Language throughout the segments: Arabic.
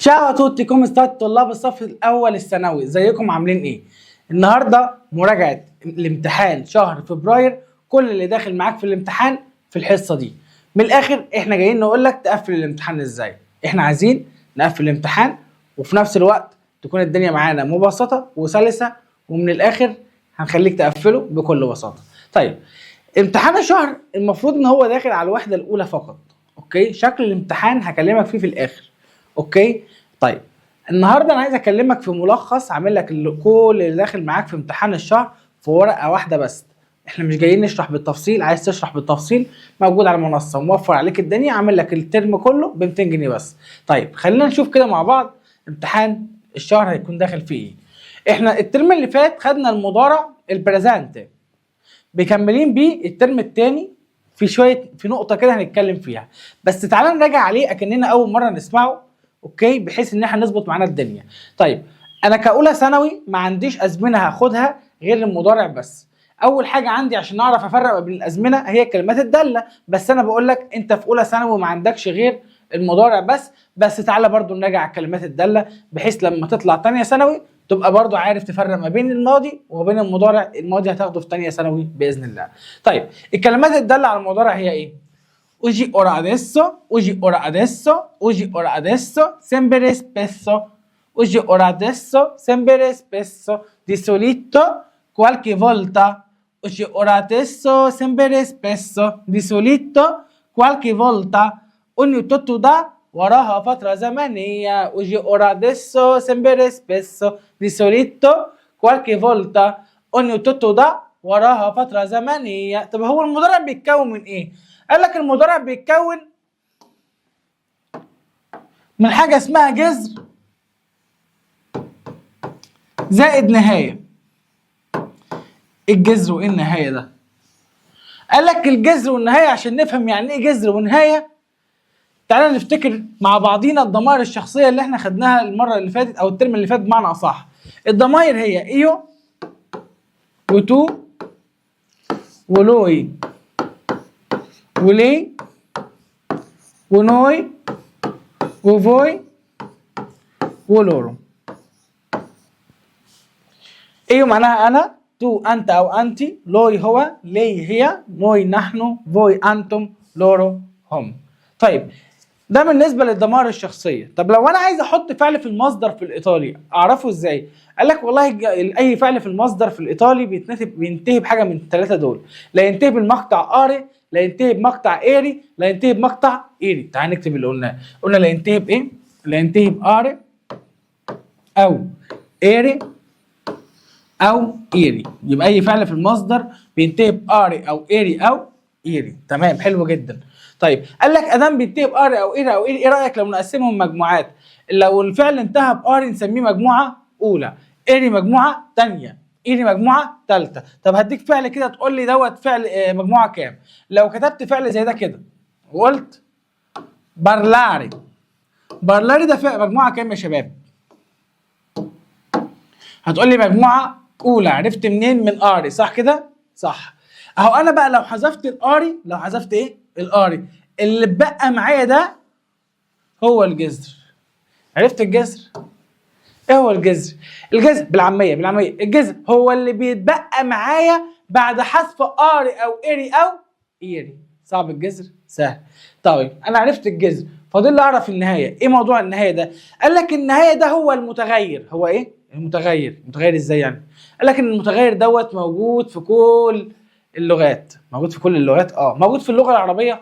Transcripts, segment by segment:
شاو توتي كوم ستات طلاب الصف الاول الثانوي، ازيكم عاملين ايه؟ النهارده مراجعه الامتحان شهر فبراير. كل اللي داخل معاك في الامتحان في الحصه دي. من الاخر احنا جايين نقول لك تقفل الامتحان ازاي. احنا عايزين نقفل الامتحان وفي نفس الوقت تكون الدنيا معانا مبسطه وسلسه، ومن الاخر هنخليك تقفله بكل بساطه. طيب، امتحان الشهر المفروض ان هو داخل على الوحده الاولى فقط. اوكي، شكل الامتحان هكلمك فيه في الاخر. اوكي، طيب النهارده انا عايز اكلمك في ملخص عامل لك كل اللي داخل معاك في امتحان الشهر في ورقه واحده بس. احنا مش جايين نشرح بالتفصيل، عايز تشرح بالتفصيل موجود على المنصه، موفر عليك الدنيا، عامل لك الترم كله ب 200 جنيه بس. طيب خلينا نشوف كده مع بعض امتحان الشهر هيكون داخل فيه ايه. احنا الترم اللي فات خدنا المضارع البريزنت، مكملين بيه الترم الثاني في نقطه كده هنتكلم فيها، بس تعالى نراجع عليه اكننا اول مره نسمعه. اوكي، بحيث ان احنا نظبط معانا الدنيا. طيب انا كاولى ثانوي ما عنديش ازمنه هاخدها غير المضارع بس. اول حاجه عندي عشان اعرف افرق بين الازمنه هي الكلمات الداله، بس انا بقول لك انت في اولى ثانوي ما عندكش غير المضارع بس تعالى برضو نراجع على الكلمات الداله، بحيث لما تطلع ثانيه ثانوي تبقى برضو عارف تفرق ما بين الماضي وما بين المضارع. الماضي هتاخده في ثانيه ثانوي باذن الله. طيب الكلمات الداله على المضارع هي ايه؟ Oggi ora adesso, oggi ora adesso, oggi ora adesso, sempre spesso. Oggi ora adesso, sempre spesso. Di solito, qualche volta. Oggi ora adesso, sempre spesso. Di solito, qualche volta. ogni tutto da وراها فترة زمنية. oggi ora adesso, sempre spesso. Di solito, qualche volta. ogni tutto da وراها فترة زمنية. طب هو المضارع بيتكون من ايه؟ قال لك المضارع بيتكون من حاجة اسمها جذر زائد نهاية. الجذر وايه النهاية ده؟ قال لك الجذر والنهاية عشان نفهم يعني ايه جذر ونهاية. تعالى نفتكر مع بعضينا الضمائر الشخصية اللي احنا خدناها المرة اللي فاتت او الترم اللي فات بمعنى اصح. الضمائر هي ايو وتو ولوي ولي ونوي وفوي ولورو. ايه معناها انا، تو انت او انت، لوي هو، لي هي، نوي نحن، فوي انتم، لورو هم. طيب ده بالنسبه للضمائر الشخصيه. طب لو انا عايز احط فعل في المصدر في الايطالي اعرفه ازاي؟ قال لك والله اي فعل في المصدر في الايطالي بينتهي بحاجه من الثلاثه دول، لا ينتهي بالمقطع اري، لا ينتهي بمقطع ايري، لا ينتهي بمقطع ايري. تعال نكتب اللي قلناه. قلنا لا ينتهي بايه؟ لا ينتهي باري او ايري او ايري. يبقى اي فعل في المصدر بينتهي باري او ايري او ايري. تمام، حلو جدا. طيب قال لك ادام بينتهي باري او ايري او ايري، ايه رايك لو نقسمهم مجموعات؟ لو الفعل انتهى باري نسميه مجموعه اولى، ايري مجموعه ثانيه، ايري مجموعه ثالثه. طب هديك فعل كده تقول لي دوت فعل مجموعه كام. لو كتبت فعل زي ده كده وقلت بارلاري، بارلاري ده فعل مجموعه كام يا شباب؟ هتقول لي مجموعه اولى. عرفت منين؟ من اري، صح كده؟ صح. اهو انا بقى لو حذفت الاري، لو حذفت ايه؟ الاري، اللي اتبقى معايا ده هو الجذر. عرفت الجذر؟ ايه هو الجذر؟ الجذر بالعاميه الجذر هو اللي بيتبقى معايا بعد حذف اري او ايري او ايري. صعب الجذر؟ سهل. طيب انا عرفت الجذر، فاضل لي اعرف النهايه. ايه موضوع النهايه ده؟ قال لك النهايه ده هو المتغير. هو ايه؟ المتغير ازاي يعني؟ قال لك ان المتغير دوت موجود في كل اللغات. موجود في كل اللغات؟ موجود في اللغه العربيه.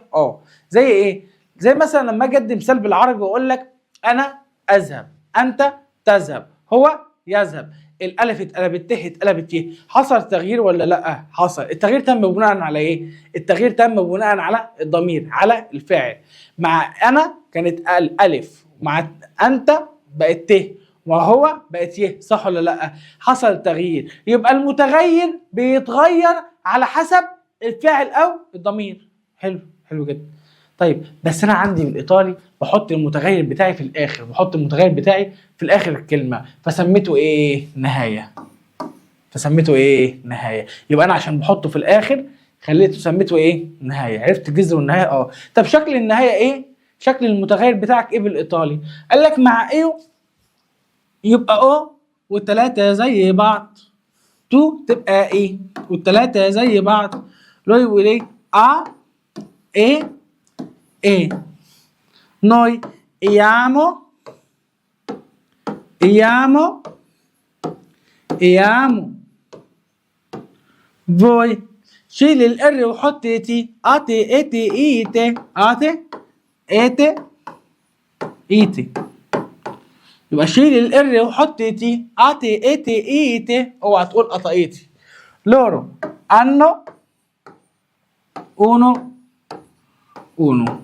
زي ايه؟ زي مثلا لما اجي ادي مثال بالعربي واقول لك انا اذهب، انت تذهب، هو يذهب. الالف اتقلبت ت اتقلبت ي. حصل تغيير ولا لا؟ حصل. التغيير تم بناء على ايه؟ التغيير تم بناء على الضمير، على الفاعل. مع انا كانت الالف، مع انت بقت ت، وهو بقت ي. صح ولا لا؟ حصل تغيير. يبقى المتغير بيتغير على حسب الفاعل او الضمير. حلو، حلو جدا. طيب بس انا عندي بالايطالي بحط المتغير بتاعي في الاخر، بحط المتغير بتاعي في الاخر الكلمه، فسميته ايه؟ نهايه. يبقى انا عشان بحطه في الاخر خليته سميته ايه؟ نهايه. عرفت الجذر والنهايه؟ طب شكل النهايه ايه؟ شكل المتغير بتاعك ايه بالايطالي؟ قال لك مع ايو يبقى او والتلاتة زي بعض، تو تبقى ايه والتلاتة زي بعض، لوي ولي ا ايه ايه noi iamo iamo iamo voi شيل الار وحط تي اتي اتي ايتي اتي اتي ايتي، يبقى شيل الار وحط تي اتي اتي ايتي، اوعى تقول قطعيتي. لورو انو اونو اونو.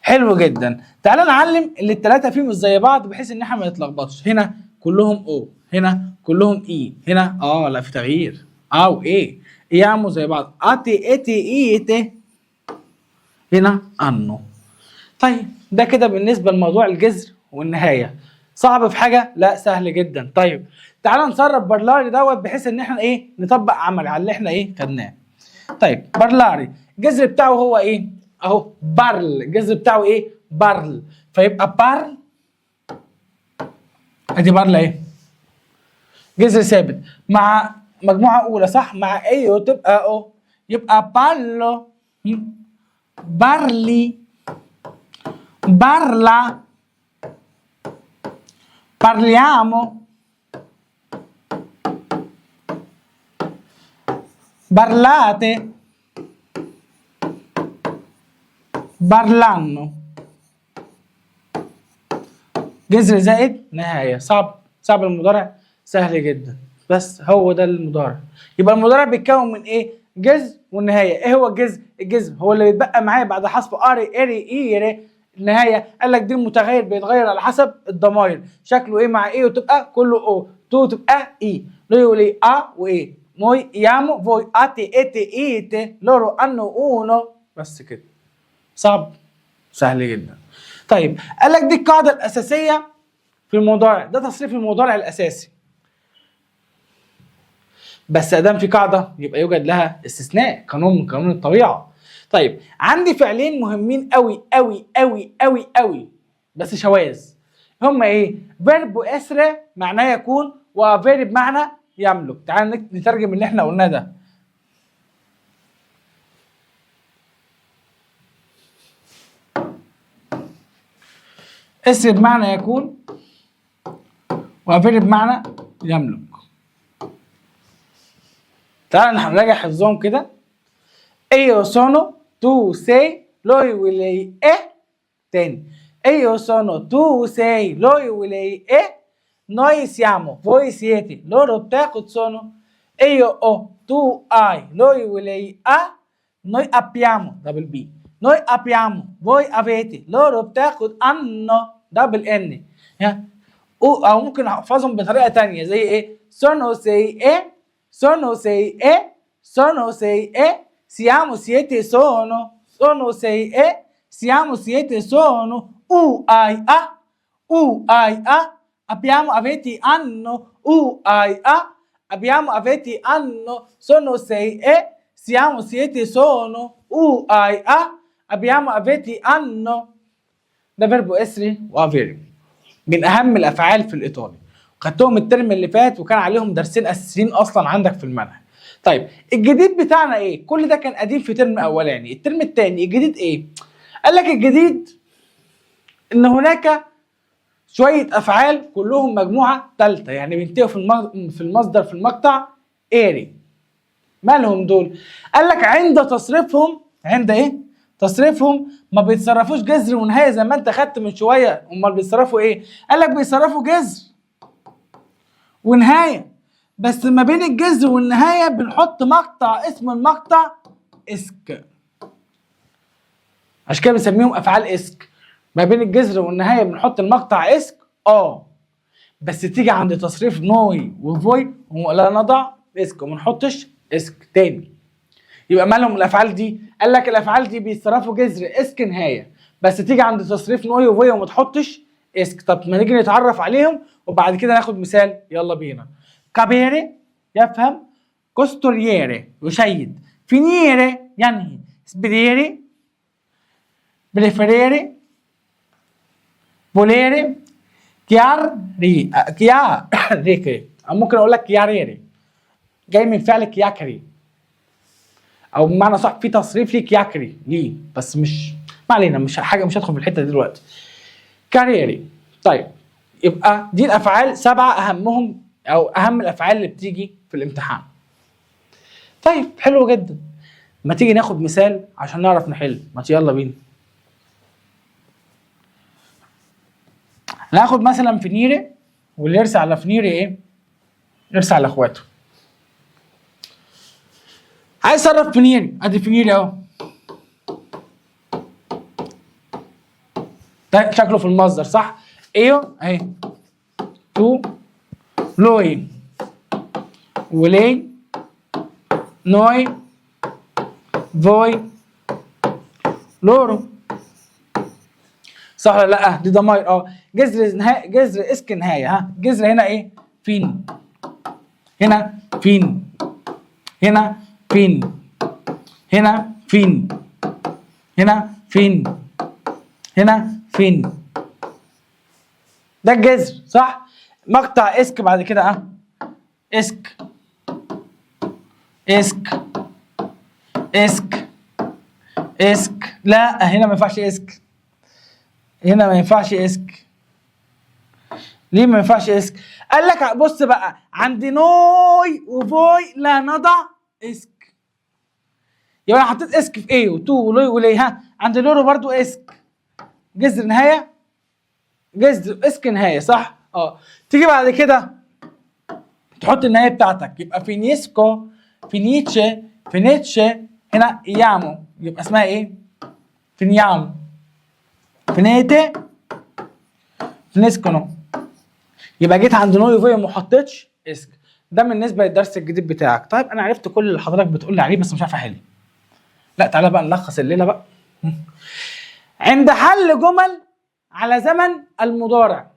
حلو جدا. تعالى نعلم اللي الثلاثه فيهم مش زي بعض بحيث ان احنا ما نتلخبطش. هنا كلهم او، هنا كلهم اي، هنا لا في تغيير او ايه يعموا زي بعض اتي اتي ايتي، هنا انو. طيب ده كده بالنسبه لموضوع الجذر والنهايه. صعب في حاجه؟ لا سهل جدا. طيب تعالى نصرف بارلاري دوت بحيث ان احنا ايه نطبق عملي على اللي احنا ايه خدناه. طيب بارلاري الجذر بتاعه هو ايه؟ اهو بارل، الجذر بتاعه ايه؟ بارل، فيبقى بارل، ادي بارل ايه؟ جذر ثابت مع مجموعه اولى صح؟ مع ايو تبقى او، يبقى بارلو، بارلي، بارلا، parliamo, parlate, parlanno. جذر زائد نهاية. صعب المضارع؟ سهل جدا، بس هو ده المضارع. يبقى المضارع بيتكون من ايه؟ جذر والنهاية. ايه هو الجذر؟ الجذر هو اللي بيتبقى معايا بعد حذف اري اري ايري النهاية. قال لك دي المتغير بيتغير على حسب الضمائر، شكله ايه مع ايه وتبقى كله او، تو تبقى اي، لو لي ا وايه، noi iamo voi ate ete ite loro hanno uno. بس كده. صعب؟ سهل جدا. طيب قال لك دي القاعدة الأساسية في المضارع، ده تصريف المضارع الأساسي. بس ادام في قاعده يبقى يوجد لها استثناء، قانون من قانون الطبيعه. طيب عندي فعلين مهمين قوي قوي قوي قوي قوي بس شواذ. هما ايه؟ فيرب اسرى معناه يكون، وفيرب بمعنى يملك. تعال نترجم اللي احنا قلناه ده. اسرى بمعنى يكون، وفيرب بمعنى يملك. تعال نراجع حفظهم كده. Io sono, tu sei, lui lei è. تاني. Io sono, tu sei, lui lei è. Noi siamo, voi siete, loro بتاخد sono. Io ho, tu hai, lui lei ha. Noi abbiamo, double B. Noi abbiamo, voi avete, loro بتاخد hanno, double N. او ممكن احفظهم بطريقه تانية زي ايه؟ sono sei e, sono sei e, sono sei e, siamo siete sono, sono sei e, siamo siete sono, hai a, hai a, abbiamo avete hanno, hai a, abbiamo avete hanno, sono sei e, siamo siete sono, hai a, abbiamo avete hanno. ده فيربو اسري وافيري، من اهم الافعال في الايطالي، خدتهم الترم اللي فات وكان عليهم درسين اساسيين اصلا عندك في المنهج. طيب الجديد بتاعنا ايه؟ كل ده كان قديم في ترم اولاني. الترم الثاني الجديد ايه؟ قال لك الجديد ان هناك شويه افعال كلهم مجموعه ثالثه، يعني بينتهوا في المصدر في المقطع ايري. مالهم دول؟ قال لك عند تصريفهم، عند ايه؟ تصريفهم ما بيتصرفوش جذر ونهايه زي ما انت خدت من شويه. امال بيتصرفوا ايه؟ قال لك بيتصرفوا جذر ونهايه، بس ما بين الجذر والنهايه بنحط مقطع، اسم المقطع اسك. عشان كده بنسميهم افعال اسك. ما بين الجذر والنهايه بنحط المقطع اسك بس تيجي عند تصريف نوي وفوي لا نضع اسك وما نحطش اسك تاني. يبقى مالهم الافعال دي؟ قال لك الافعال دي بيتصرفوا جذر اسك نهايه، بس تيجي عند تصريف نوي وفوي وما تحطش اسك. طب ما نيجي نتعرف عليهم وبعد كده ناخد مثال. يلا بينا. كابيري يفهم، كوستورييري يشيد، فينيري ينهي، سبريري بريفيريري، فوليري، كياري، كياريكي، او ممكن اقول لك كياريري، جاي من فعل كياكري، او بمعنى صح في تصريف ليه كياكري ليه، بس مش ما علينا، مش حاجه، مش هدخل في الحته دي دلوقتي. كاريري. طيب يبقى دي الافعال 7 اهمهم او اهم الافعال اللي بتيجي في الامتحان. طيب حلو جدا. ما تيجي ناخد مثال عشان نعرف نحل، ما يلا بينا. هناخد مثلا فينيري، واللي يرسى على فينيري ايه؟ يرسى على اخواته. عايز اصرف فينيري، ادي فينيري اهو. ده شكله في المصدر صح؟ ايوه اهي. تو لوي ولي نوي فوي لورو. صح ولا لا؟ دي ضماير اه. جذر نهاية، جذر اسك نهاية، ها جذر هنا ايه؟ فين. هنا فين. هنا فين. هنا فين. هنا فين. هنا فين. ده الجذر صح؟ مقطع اسك بعد كده اه. اسك اسك اسك اسك. لا هنا ما ينفعش اسك. هنا ما ينفعش اسك. ليه ما ينفعش اسك؟ قال لك بص بقى، عند نوي وفوي لا نضع اسك. يبقى انا حطيت اسك في ايه وتو ولوي ولي، ها عند لورو برضو اسك. جذر نهايه، جذر اسك نهايه صح؟ اه. تيجي بعد كده تحط النهايه بتاعتك، يبقى فينيسكو، فينيتشي، فينيتشي. هنا يامو، يبقى اسمها ايه؟ فينيامو، فينيتي، فينيسكونو. يبقى جيت عند نوي وفوي وما حطيتش اسك. ده بالنسبه للدرس الجديد بتاعك. طيب انا عرفت كل اللي حضرتك بتقول لي عليه بس مش عارف احل. لا تعالى بقى نلخص الليله بقى. عند حل جمل على زمن المضارع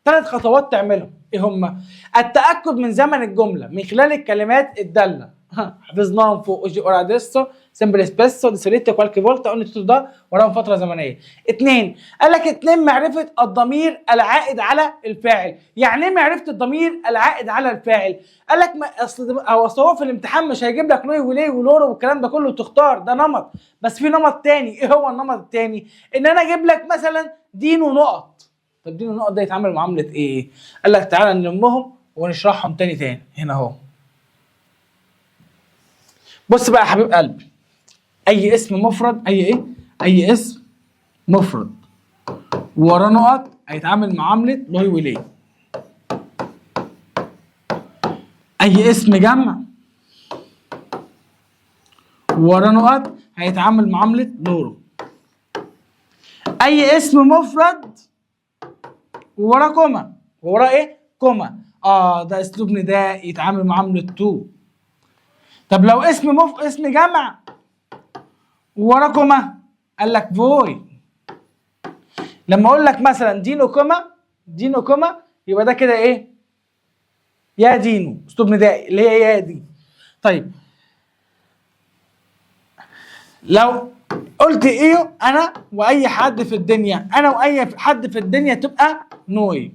3 خطوات تعملهم. ايه هما؟ التاكد من زمن الجمله من خلال الكلمات الداله حفظناهم فوق. اوجي اورا اديسو، سمبل اسبيسو، دي سوليتي، كوالكي فولتا، قلنا توتو ده وراهم فتره زمنيه. 2 قال لك 2 معرفه الضمير العائد على الفاعل. يعني ايه معرفه الضمير العائد على الفاعل؟ قال لك اصل هو في الامتحان مش هيجيب لك نوي وليه ولورو والكلام ده كله تختار، ده نمط. بس في نمط تاني. ايه هو النمط التاني؟ ان انا اجيب لك مثلا دينو نقط. طب دينو نقط ده يتعامل معامله ايه؟ قال لك تعالى نلمهم ونشرحهم تاني هنا اهو. بص بقى يا حبيب قلبي، اي اسم مفرد، اي ايه؟ اي اسم مفرد وراه نقط هيتعامل معامله لوي وليه. اي اسم جمع وراه نقط هيتعامل معامله لورو. اي اسم مفرد وراه كوما، وراه ايه؟ كوما. ده اسلوب نداء يتعامل معامله تو. طب لو اسم جمع وراه كوما، قال لك فوي. لما اقول لك مثلا دينو كوما، دينو كوما، يبقى ده كده ايه؟ يا دينو، اسلوب ندائي اللي هي يا دي. طيب لو قلت ايه انا واي حد في الدنيا، انا واي حد في الدنيا تبقى نوي.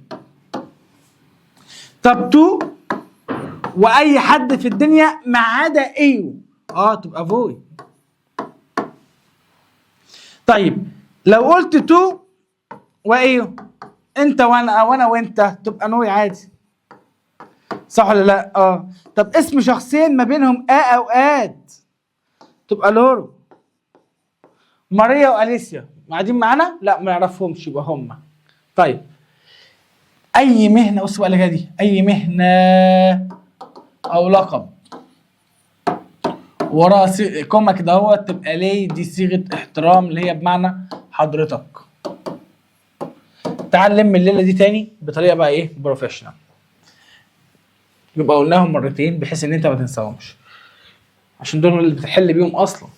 طب تو واي حد في الدنيا ما عدا ايو، تبقى فوي. طيب لو قلت تو وايو، انت وانا وانت، تبقى نوي عادي صح ولا لا؟ طب اسم شخصين ما بينهم او اد، تبقى لورو. ماريا واليسيا قاعدين معانا؟ لا ما نعرفهمش، يبقى هم. طيب اي مهنه، بص بقى اللي جايه دي، اي مهنه او لقب وراه كوما كده هو، تبقى ليه دي صيغه احترام اللي هي بمعنى حضرتك. تعال نلم الليله دي تاني بطريقه بقى ايه؟ بروفيشنال. يبقى قلناهم مرتين بحيث ان انت ما تنساهمش، عشان دول اللي بتحل بيهم اصلا.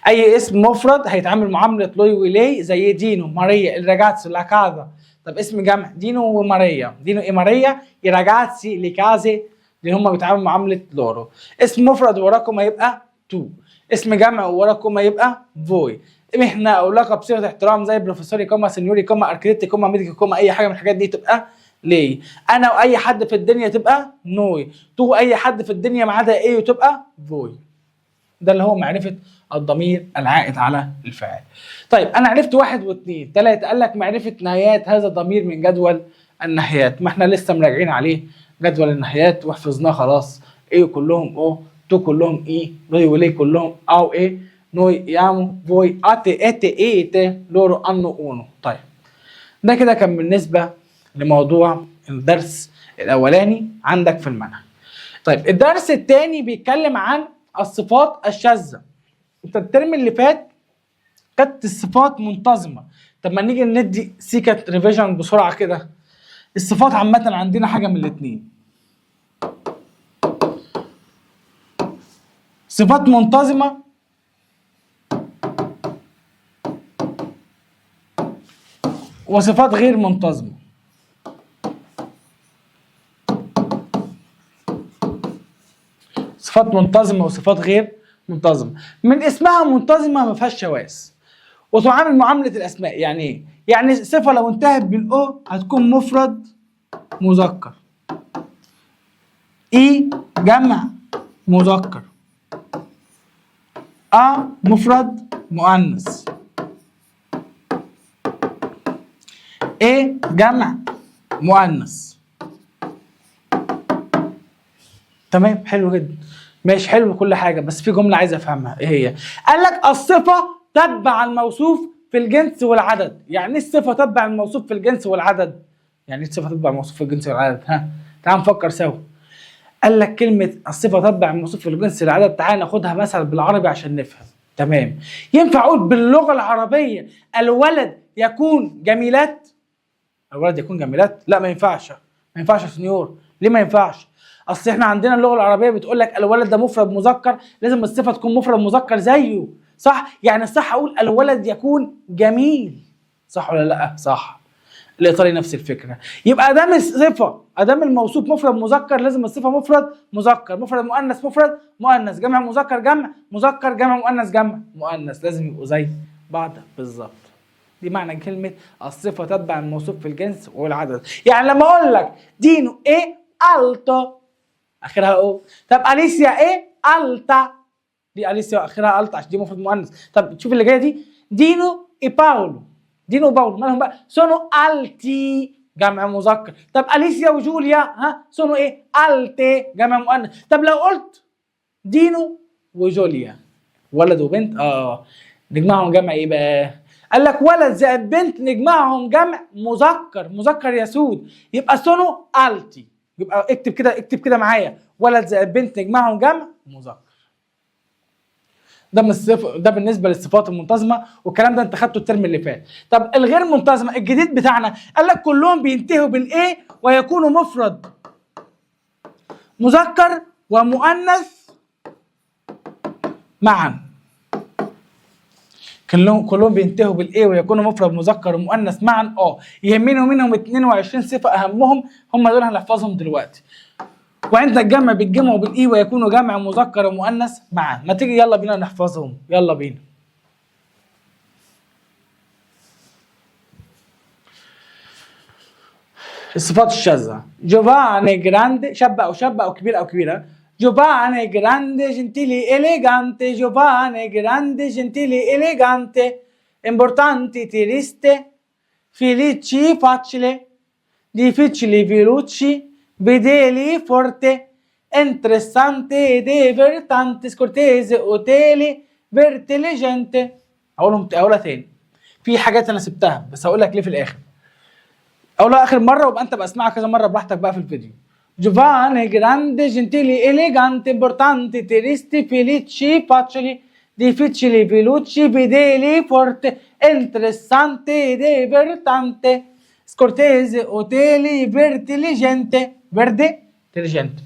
اي اسم مفرد هيتعامل معامله لوي ولي زي دينو، ماريا، الراجاتسو، لا كازا. طب اسم جمع دينو وماريا، دينو اي ماريا، اي راجاتسي، لي كازي، اللي هم بيتعاملوا معامله لورو. اسم مفرد وراكم هيبقى تو. اسم جمع ورا كوما يبقى فوي. مهنه او لقب بصيغه احترام زي بروفيسوري كوما سنيوري كوما اركتيت كوما ميديكال كوما اي حاجه من الحاجات دي تبقى ليه. انا واي حد في الدنيا تبقى نوي. تو اي حد في الدنيا ما عدا ايه وتبقى فوي. ده اللي هو معرفه الضمير العائد على الفاعل. طيب انا عرفت 1 و2. 3 قال لك معرفه نهايات هذا الضمير من جدول النهايات. ما احنا لسه مراجعين عليه جدول النهايات وحفظناه خلاص. ايه كلهم او، تو كلهم اي، لوي ولي كلهم او ايه، نوي يامو فوي اتي اتي ايتي لورو انو اونو. طيب ده كده كان بالنسبه لموضوع الدرس الاولاني عندك في المنهج. طيب الدرس الثاني بيتكلم عن الصفات الشاذه. انت الترم اللي فات كانت الصفات منتظمه. طب ما نيجي ندي سيكت ريفيجن بسرعه كده. الصفات عامه عندنا حاجه من الاثنين، صفات منتظمه وصفات غير منتظمه. صفات منتظمه وصفات غير منتظمه. من اسمها منتظمه ما فيهاش شواذ وتعامل معامله الاسماء. يعني ايه؟ يعني صفه لو انتهت بالاو هتكون مفرد مذكر، اي جمع مذكر، مفرد مؤنث، ايه جمع مؤنث. تمام، حلو جدا، ماشي حلو كل حاجه، بس في جمله عايز افهمها. ايه هي؟ قال لك الصفه تتبع الموصوف في الجنس والعدد. يعني ايه الصفه تتبع الموصوف في الجنس والعدد؟ يعني ايه الصفه تتبع الموصوف في الجنس والعدد؟ ها تعال نفكر سوا. قال لك كلمه الصفه تتبع الموصوف في الجنس والعدد، تعال ناخدها مثلا بالعربي عشان نفهم. تمام، ينفع اقول باللغه العربيه الولد يكون جميلات؟ الولد يكون جميلات؟ لا ما ينفعش. ما ينفعش يا سنيور. ليه ما ينفعش؟ اصل احنا عندنا اللغه العربيه بتقول لك الولد ده مفرد مذكر، لازم الصفه تكون مفرد مذكر زيه، صح؟ يعني الصح اقول الولد يكون جميل، صح ولا لا؟ صح. الايطالي نفس الفكره. يبقى ادام الصفه، ادام الموصوف مفرد مذكر، لازم الصفه مفرد مذكر، مفرد مؤنث مفرد مؤنث، جمع مذكر جمع مذكر، جمع مؤنث جمع مؤنث، لازم يبقوا زي بعض بالظبط. دي معنى كلمه الصفه تتبع الموصوف في الجنس والعدد. يعني لما اقول لك دينو ايه التو اخرها او، طب اليسيا ايه التا، دي اليسيا اخرها التا عشان دي مفرد مؤنث. طب تشوف اللي جايه دي، دينو اي باولو، دينو وباولو مالهم بقى؟ سونو التي جمع مذكر. طب اليسيا وجوليا ها سونو ايه التي جمع مؤنث. طب لو قلت دينو وجوليا ولد وبنت نجمعهم جمع ايه بقى؟ قال لك ولد زائد بنت نجمعهم جمع مذكر، مذكر يسود، يبقى سونو التي. يبقى اكتب كده، اكتب كده معايا، ولد زائد بنت نجمعهم جمع مذكر. ده بالنسبه للصفات المنتظمه، والكلام ده انت خدته الترم اللي فات. طب الغير منتظمه الجديد بتاعنا، قال لك كلهم بينتهوا بالايه ويكونوا مفرد مذكر ومؤنث معا. كلهم بينتهوا بالايه ويكونوا مفرد مذكر ومؤنث معا. يهمني منهم 22 صفه، اهمهم هم دول هنحفظهم دلوقتي. وعند الجمع بيتجمعوا بالاي ويكونوا جمع مذكر ومؤنث معا. ما تيجي يلا بينا نحفظهم، يلا بينا. الصفات الشاذة: جوفاني جراندي، شاب او شابة او كبير او كبيرة. جوفاني جراندي جنتيلي إليغانتي، جوفاني جراندي جنتيلي إليغانتي، importanti triste, felici facile, difficili veloci, bedeli forte, interessante divertante, scortese oteli vertiligente. اقولها تاني، في حاجات انا سبتها بس هقول لك ليه في الاخر. اقولها اخر مره وابقى انت بقى اسمعها كذا مره براحتك بقى في الفيديو. جوفاني جراندي جنتيلي إليغانتي امبورتانتي تريستي فيليتشي فاتشلي difficili veloci bedeli forte interessante divertante scortese oteli vertiligente vertiligente.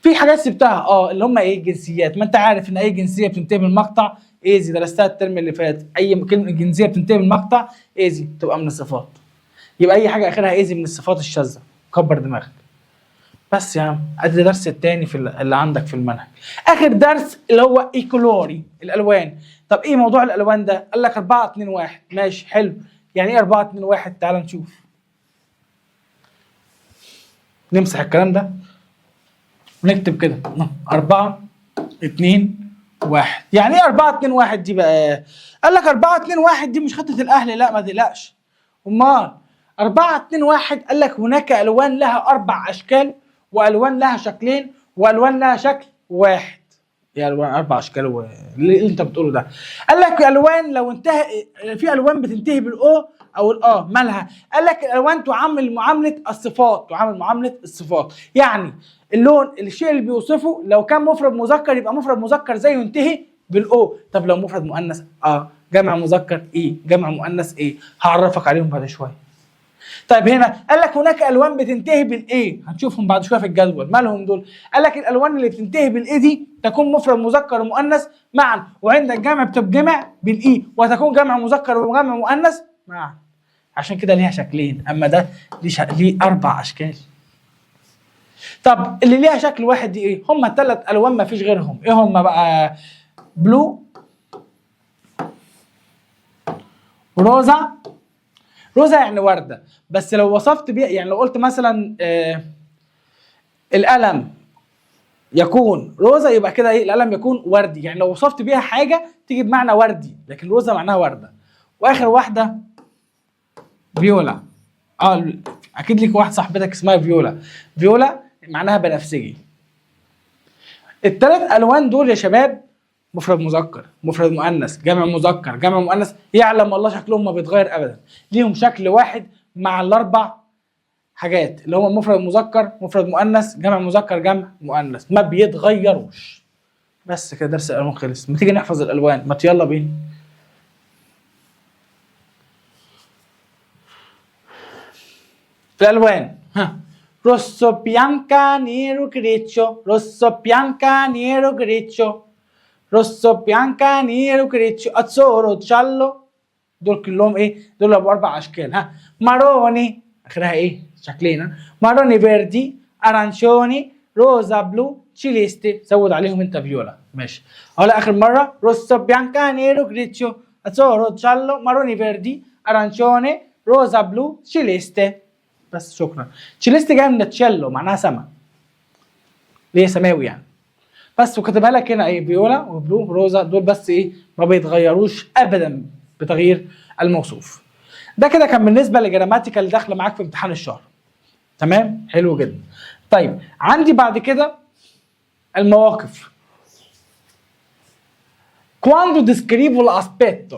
في حاجات سبتها اللي هم ايه؟ الجنسيات. ما انت عارف ان اي جنسيه بتنتهي بالمقطع ايزي، درستها الترم اللي فات. اي كلمه جنسيه بتنتهي بالمقطع ايزي تبقى من الصفات. يبقى اي حاجه اخرها ايزي من الصفات الشاذه. كبر دماغك. بس يا عم ادي الدرس التاني في اللي عندك في المنهج. اخر درس اللي هو ايكولوري الالوان. طب ايه موضوع الالوان ده؟ قال لك 4 2 1. ماشي حلو. يعني ايه 4 2 1؟ تعال نشوف. نمسح الكلام ده ونكتب كده 4 2 1. يعني ايه 4 2 1 دي بقى؟ قال لك 4 2 1 دي مش خطة الاهلي، لا ما تقلقش. امال 4 2 1 قال لك هناك الوان لها 4 اشكال، والوان لها شكلين، والوان لها شكل واحد. ايه الوان 4 اشكال اللي انت بتقوله ده؟ قال لك الوان لو انتهى، في الوان بتنتهي بالاو او مالها؟ قال لك الالوان تعامل معامله الصفات، تعامل معامله الصفات. يعني اللون الشيء اللي بيوصفه لو كان مفرد مذكر يبقى مفرد مذكر زي ينتهي بالاو. طب لو مفرد مؤنث جمع مذكر ايه، جمع مؤنث ايه، هعرفك عليهم بعد شويه. طيب هنا قال لك هناك الوان بتنتهي بالايه، هنشوفهم بعد شويه في الجدول. مالهم دول؟ قال لك الالوان اللي بتنتهي بالايه دي تكون مفرد مذكر ومؤنث معا، وعند الجمع بتتجمع بالاي، وتكون جمع مذكر وجمع مؤنث معا. عشان كده ليها شكلين، اما ده ليه 4 اشكال. طب اللي ليها شكل واحد دي ايه؟ هم 3 الوان ما فيش غيرهم. ايه هم بقى؟ بلو، روزا. روزا يعني ورده، بس لو وصفت بيها، يعني لو قلت مثلا القلم يكون روزا يبقى كده ايه؟ القلم يكون وردي. يعني لو وصفت بيها حاجه تيجي بمعنى وردي، لكن روزا معناها ورده. واخر واحده فيولا. اكيد ليك واحد صاحبتك اسمها فيولا. فيولا معناها بنفسجي. ال3 الوان دول يا شباب مفرد مذكر، مفرد مؤنث، جمع مذكر، جمع مؤنث، يعلم الله شكلهم ما بيتغير ابدا. ليهم شكل واحد مع ال4 حاجات اللي هم مفرد مذكر، مفرد مؤنث، جمع مذكر، جمع مؤنث، ما بيتغيروش. بس كده درس الالوان خلص. ما تيجي نحفظ الالوان؟ ما يلا بينا. الالوان rosso bianca nero grigio, rosso bianca nero grigio, rosso bianca nero grigio, azzurro giallo. دول كلهم ايه؟ دول ابو 4 اشكال. ماروني اخرها ايه؟ شكلين. ماروني فيردي، ارانشوني، روزا بلو، تشيليستي. زود عليهم انت فيولا. ماشي. اقول اخر مره روسو بيانكا نيرو جريتشو ازورو جالو ماروني فيردي ارانشوني روزا بلو تشيليستي. بس شكرا. تشيليستي جايه من تشيلو معناها سما، ليه سماوي يعني. بس وكاتبها لك هنا ايه؟ فيولا وبلو روزا. دول بس ايه؟ ما بيتغيروش ابدا بتغيير الموصوف. ده كده كان بالنسبه للجراماتيكا اللي داخله معاك في امتحان الشهر. تمام؟ حلو جدا. طيب عندي بعد كده المواقف. quando descrivo l'aspetto.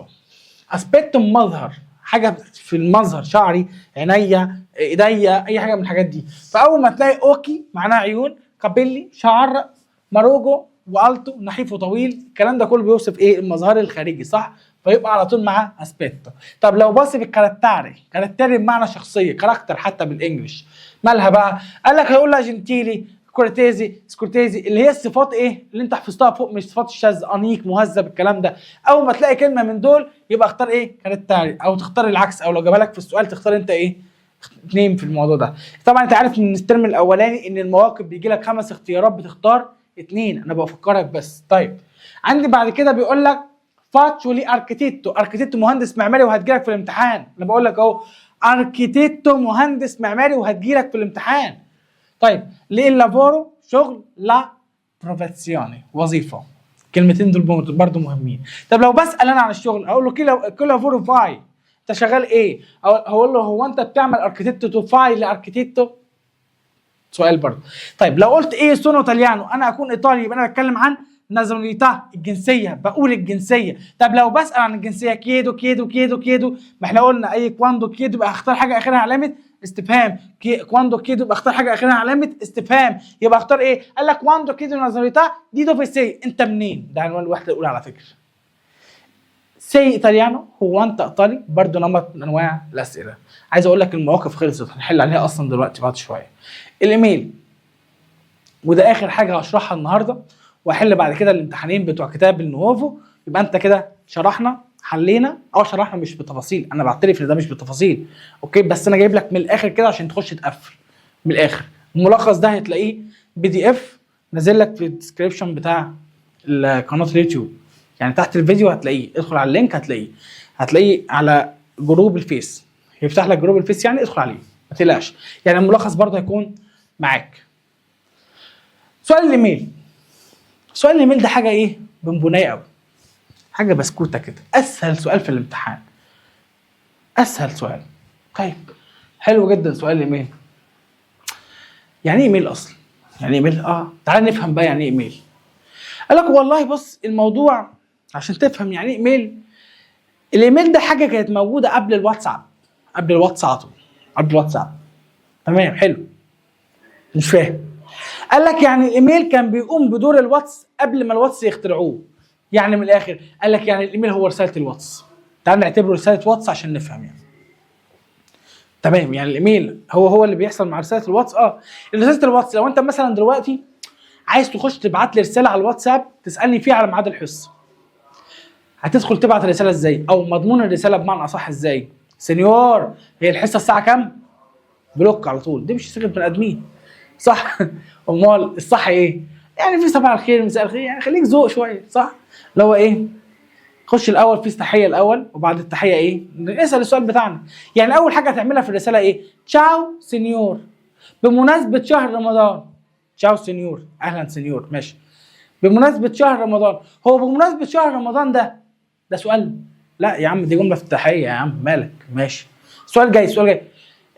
aspetto مظهر، حاجه في المظهر، شعري، عينيا، ايديا، اي حاجه من الحاجات دي. فاول ما تلاقي اوكي معناها عيون، كابيلي شعر، ماروجو والتو نحيف وطويل، الكلام ده كله بيوصف ايه؟ المظهر الخارجي، صح؟ فيبقى على طول معاه اسبيتو. طب لو بصف الكاركتاري، كاركتاري بمعنى شخصيه، كاركتر حتى بالانجلش، مالها بقى؟ قال لك هيقول لها جنتيلي، كورتيزي، سكورتيزي، اللي هي الصفات ايه؟ اللي انت حفظتها فوق، مش صفات الشاذ، انيق، مهذب، الكلام ده. اول ما تلاقي كلمه من دول يبقى اختار ايه؟ كاركتاري، او تختار العكس، او لو جابها لك في السؤال تختار انت ايه؟ 2 في الموضوع ده. طبعا انت عارف من الترم الاولاني ان المواقف بيجي لك 5 اختيارات بتختار 2، انا بفكرك بس. طيب عندي بعد كده بيقول لك فاتشو لي اركيتيتو. اركيتيتو مهندس معماري وهتجيلك في الامتحان. انا بقول لك اهو اركيتيتو مهندس معماري وهتجيلك في الامتحان. طيب ليه اللافورو؟ شغل، لا بروفيسيوني وظيفه. الكلمتين دول برضو مهمين. طب لو بسال انا عن الشغل اقول له كيلو لافورو فاي، انت شغال ايه؟ او هقول له هو انت بتعمل اركيتيتو تو فاي لاركيتيتو؟ سؤال برضه. طيب لو قلت ايه سونو ايطاليانو، انا اكون ايطالي، يبقى انا بتكلم عن نازوناليتا، الجنسيه، بقول الجنسيه. طب لو بسال عن الجنسيه كيدو كيدو كيدو كيدو، ما احنا قلنا اي كواندو كيدو يبقى هختار حاجه اخرها علامه استفهام، كواندو كيدو يبقى اختار حاجه اخرها علامه استفهام، يبقى اختار ايه؟ قال لك كواندو كيدو نازوناليتا دي دوفيسي، انت منين؟ ده عنوان الوحده الاولى على فكره. سي ايطاليانو، هو انت ايطالي؟ برضه نمط من انواع الاسئله. عايز اقول لك المواقف خلصت، هنحل عليها اصلا دلوقتي بعد شويه. الايميل، وده اخر حاجه هشرحها النهارده، واحل بعد كده الامتحانين بتوع كتاب النوفو. يبقى انت كده شرحنا، حلينا، شرحنا مش بتفاصيل، انا بعترف ان ده مش بتفاصيل، اوكي، بس انا جايب لك من الاخر كده عشان تخش تقفل من الاخر. الملخص ده هتلاقيه PDF نازل لك في الديسكريبشن بتاع قناه اليوتيوب، يعني تحت الفيديو هتلاقيه، ادخل على اللينك هتلاقيه على جروب الفيس، يفتح لك جروب الفيس يعني ادخل عليه ما تقلقش. يعني الملخص برضه هيكون معاك. سؤال الايميل ده حاجه ايه؟ بونبونيه قوي، حاجه بسكوته كده، اسهل سؤال في الامتحان، اسهل سؤال. طيب حلو جدا سؤال الايميل. يعني ايه ايميل اصلا؟ يعني ايميل تعال نفهم بقى يعني ايه ايميل. قال لك والله بص الموضوع عشان تفهم يعني ايه ايميل، الايميل ده حاجه كانت موجوده قبل الواتساب، قبل الواتساب. تمام حلو. مش فاهم. قال لك يعني الايميل كان بيقوم بدور الواتس قبل ما الواتس يخترعوه. يعني من الاخر قال لك يعني الايميل هو رساله الواتس. تعال نعتبره رساله واتس عشان نفهم يعني. تمام، يعني الايميل هو اللي بيحصل مع رساله الواتس. رساله الواتس لو انت مثلا دلوقتي عايز تخش تبعت لي رساله على الواتساب تسالني فيها على ميعاد الحصه، هتدخل تبعت الرساله ازاي؟ او مضمون الرساله بمعنى اصح ازاي؟ سنيور هي الحصه الساعه كام؟ بلوك على طول، دي مش صيغه بني ادمين صح؟ امال الصح ايه؟ يعني في صباح الخير مساء الخير، يعني خليك ذوق شويه صح؟ اللي هو ايه؟ خش الاول في تحيه الاول، وبعد التحيه ايه؟ اسال السؤال بتاعنا. يعني اول حاجه هتعملها في الرساله ايه؟ تشاو سنيور بمناسبه شهر رمضان. تشاو سنيور، اهلا سنيور، ماشي. بمناسبه شهر رمضان، هو بمناسبه شهر رمضان ده سؤال؟ لا يا عم دي جمله في التحيه يا عم، مالك؟ ماشي. السؤال جاي.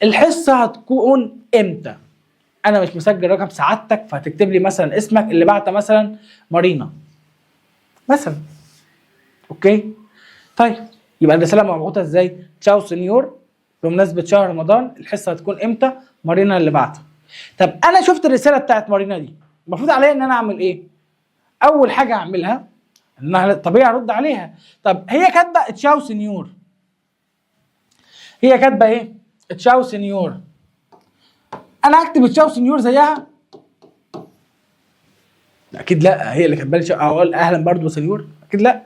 الحصه هتكون امتى؟ انا مش مسجل رقم سعادتك، فهتكتب لي مثلا اسمك اللي بعته مثلا مارينا مثلا. اوكي طيب، يبقى الرساله مبعوثه ازاي؟ تشاو سنيور بمناسبه شهر رمضان، الحصه هتكون امتى؟ مارينا اللي بعته. طب انا شفت الرساله بتاعت مارينا دي، المفروض عليا ان انا اعمل ايه؟ اول حاجه اعملها ان انا طبيعي ارد عليها. طب هي كاتبه تشاو سنيور، هي كاتبه ايه؟ تشاو سنيور، انا هكتب تشاو سنيور زيها؟ اكيد لا. هي اللي كاتبه لي اقول اهلا برضو سنيور؟ اكيد لا.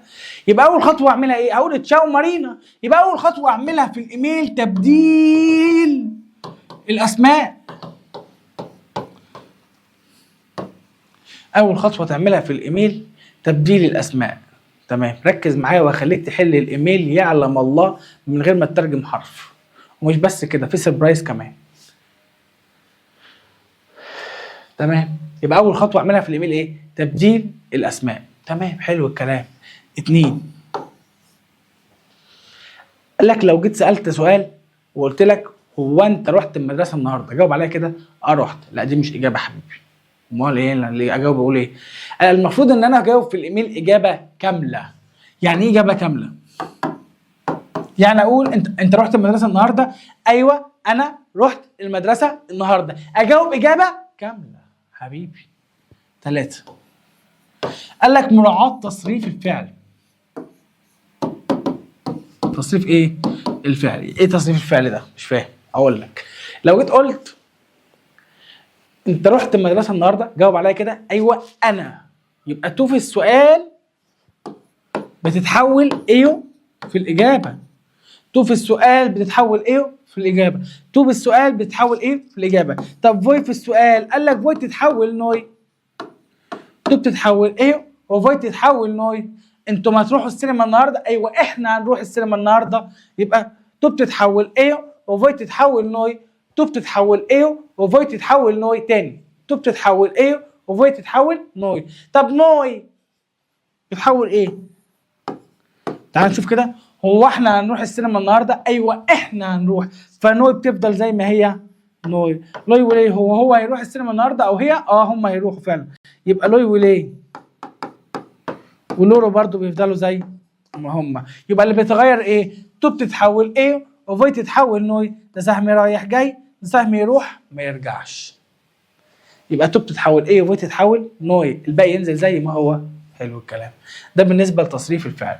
يبقى اول خطوه اعملها ايه؟ اقول تشاو مارينا. يبقى اول خطوه اعملها في الايميل تبديل الاسماء. اول خطوه تعملها في الايميل تبديل الاسماء. تمام، ركز معايا وهخليك تحل الايميل يعلم الله من غير ما تترجم حرف. ومش بس كده، في سربرايز كمان. تمام، يبقى اول خطوه اعملها في الايميل ايه؟ تبديل الاسماء. تمام حلو الكلام. 2، قال لك لو جيت سالت سؤال وقلت لك هو انت رحت المدرسه النهارده؟ جاوب عليا كده رحت. لا دي مش اجابه حبيبي. امال ايه اللي اجاوب؟ اقول ايه؟ المفروض ان انا اجاوب في الايميل اجابه كامله. يعني ايه اجابه كامله؟ يعني اقول انت رحت المدرسه النهارده؟ ايوه انا رحت المدرسه النهارده. اجاوب اجابه كامله حبيبي. 3، قال لك مراعاه تصريف الفعل. تصريف ايه؟ الفعل. ايه تصريف الفعل ده؟ مش فاهم. اقول لك، لو جيت قلت انت رحت المدرسه النهارده، جاوب عليا كده ايوه انا. يبقى تو في السؤال بتتحول ايوه في الاجابه. تو في السؤال بتتحول ايه في الاجابه. تو بالسؤال بتتحول ايه في الاجابه. طب فوي في السؤال، قال لك فوي تتحول نوي. تو بتتحول ايه وفوي تتحول نوي. انتوا ما هتروحوا السينما النهارده؟ ايوه احنا هنروح السينما النهارده. يبقى تو بتتحول ايه وفوي تتحول نوي. تو بتتحول ايه وفوي تتحول نوي. تاني، تو بتتحول ايه وفوي تتحول نوي. طب نوي بتحول ايه؟ تعال نشوف كده. هو احنا هنروح السينما النهارده؟ ايوه احنا هنروح. فنوي بتفضل زي ما هي نوي. لوي وليه، هو هيروح السينما النهارده او هي؟ هم هيروحوا فعلا. يبقى لوي وليه ولورو برضو بيفضلوا زي ما هم. يبقى اللي بيتغير ايه؟ تو بتتحول ايه وفوي تتحول نوي. ده سهم رايح جاي، ده سهم يروح ما يرجعش. يبقى تو بتتحول ايه وفوي تتحول نوي، الباقي ينزل زي ما هو. حلو الكلام. ده بالنسبه لتصريف الفعل.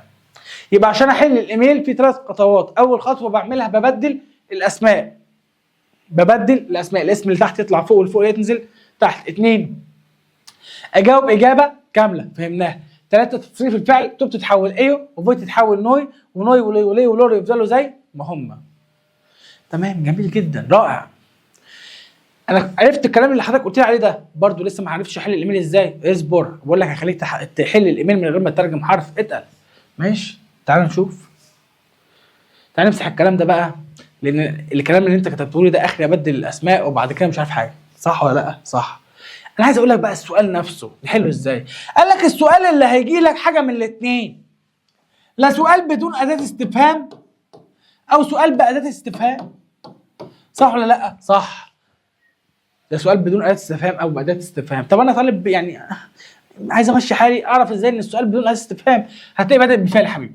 يبقى عشان احل الايميل في 3 خطوات. اول خطوه بعملها ببدل الاسماء. الاسم اللي تحت يطلع فوق والفوق ينزل تحت. 2، اجاوب اجابه كامله، فهمناها. 3، تصريف الفعل. تو بتتحول ايه وفوي تتحول نوي، ونوي ولي ولي ولوري يفضلوا زي ما هم. تمام جميل جدا رائع. انا عرفت الكلام اللي حضرتك قلت لي عليه ده، برضه لسه ما عرفتش احل الايميل ازاي. اصبر، بقول لك هخليك تحل الايميل من غير ما تترجم حرف. اتقل. ماشي، تعال نشوف. تعال نمسح الكلام ده بقى، لان الكلام اللي انت كتبته لي ده اخري ابدل الاسماء وبعد كده مش عارف حاجه. صح ولا لا؟ صح. انا عايز اقول لك بقى السؤال نفسه نحله ازاي. قال لك السؤال اللي هيجي لك حاجه من الاثنين، لا سؤال بدون اداه استفهام او سؤال باداه استفهام. صح ولا لا؟ صح. ده سؤال بدون اداه استفهام او باداه استفهام. طب انا طالب يعني عايز امشي حالي، اعرف ازاي ان السؤال بدون اداه استفهام؟ هتلاقي بادئ بفعل يا حبيبي،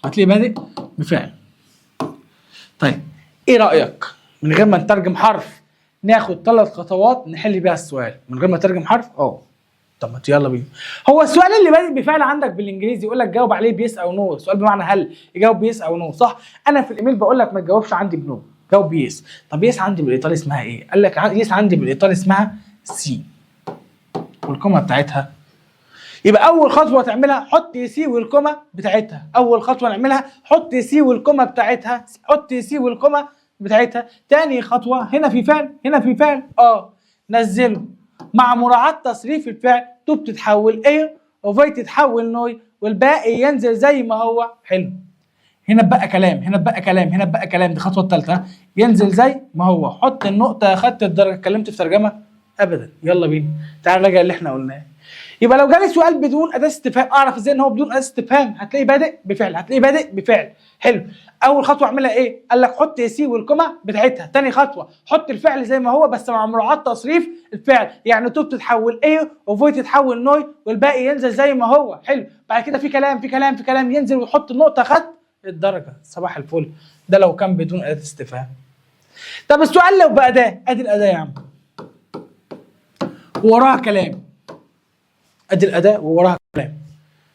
هتلاقي بادئ بفعل. طيب ايه رايك من غير ما نترجم حرف ناخد 3 خطوات نحل بيها السؤال من غير ما نترجم حرف؟ طب ما يلا بينا. هو السؤال اللي بادئ بفعل عندك بالانجليزي يقول لك جاوب عليه بيس او نو، السؤال بمعنى هل، يجاوب بيس او نو، صح؟ انا في الايميل بقول لك ما تجاوبش عندي بنو، جاوب يس. طب يس عندي بالايطالي اسمها ايه؟ قال لك يس عندي بالايطالي اسمها سي، والكومه بتاعتها. يبقى اول خطوه تعملها حط سي والكومه بتاعتها، اول خطوه نعملها حط سي والكومه بتاعتها، حط سي والكومه بتاعتها. تاني خطوه هنا في فعل، هنا في فعل نزله مع مراعاه تصريف الفعل، تو بتتحول ايه وفاي تتحول نوي والباقي ينزل زي ما هو. حلو. هنا بقى كلام، هنا بقى كلام، هنا بقى كلام. دي الخطوه الثالثه، ينزل زي ما هو. حط النقطه، اخدت الدرجه. اتكلمت في ترجمه؟ ابدا. يلا بينا تعال نراجع اللي احنا قلناه. يبقى لو جالي سؤال بدون اداه استفهام اعرف ازاي ان هو بدون اداه استفهام؟ هتلاقيه بادئ بفعل، هتلاقيه بادئ بفعل. حلو. اول خطوه اعملها ايه؟ قال لك حط سي والكومه بتاعتها. تاني خطوه حط الفعل زي ما هو بس مع مراعاه تصريف الفعل، يعني تو بتتحول ايه وفوي تتحول نوي والباقي ينزل زي ما هو. حلو. بعد كده في كلام، في كلام، في كلام، ينزل ويحط النقطه، خدت الدرجه. صباح الفل. ده لو كان بدون اداه استفهام. طب السؤال لو باداه، ادي الاداه يا عم ووراها كلام، ادي الاداه ووراها كلام.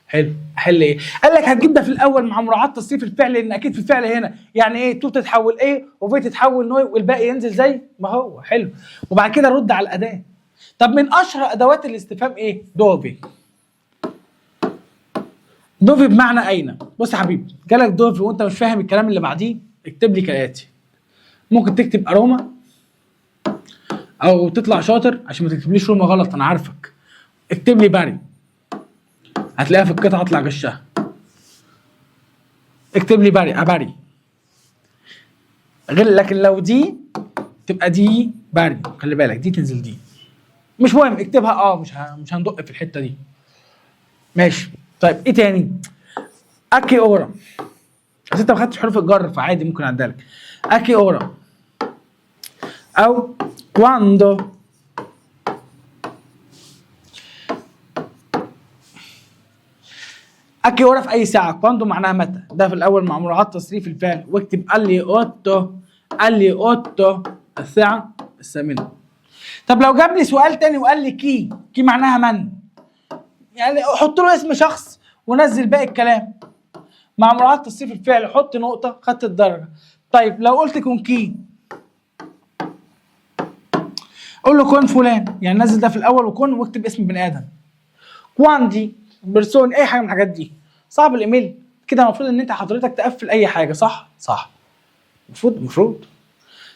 حلو. احل ايه؟ قال لك هتجيب ده في الاول مع مراعاه تصريف الفعل، لان اكيد في الفعل هنا. يعني ايه؟ تو تتحول ايه وفي تتحول نوي والباقي ينزل زي ما هو. حلو. وبعد كده رد على الاداه. طب من اشهر ادوات الاستفهام ايه؟ دوفي. دوفي بمعنى اين. بص يا حبيبي، جالك دوفي وانت مش فاهم الكلام اللي بعديه، اكتب لي كالاتي. ممكن تكتب اروما او تطلع شاطر عشان ما تكتبليش روما غلط، انا عارفك. اكتب لي باري، هتلاقيها في القطعه اطلع غشها. اكتب لي باري اباري. غير لكن لو دي تبقى دي باري، خلي بالك دي تنزل دي. مش مهم اكتبها مش هندق في الحته دي. ماشي. طيب ايه تاني؟ اكي اورا، بس انت ما خدتش حروف الجر فعادي ممكن اعدها لك. اكي اورا او كواندو. اكي اورا في اي ساعه، كواندو معناها متى. ده في الاول مع مراعاه تصريف الفعل. واكتب الي اوتو، الي اوتو الساعه الثامنه. طب لو جاب لي سؤال تاني وقال لي كي، كي معناها من، يعني حط له اسم شخص ونزل باقي الكلام مع مراعاه تصريف الفعل. حط نقطه، خدت الدرجه. طيب لو قلت كون كي، قول له كون فلان، يعني نزل ده في الاول وكون واكتب اسم بني ادم. كواندي، بيرسون، اي حاجه من الحاجات دي. صعب الايميل كده. المفروض ان انت حضرتك تقفل اي حاجه، صح؟ صح. المفروض.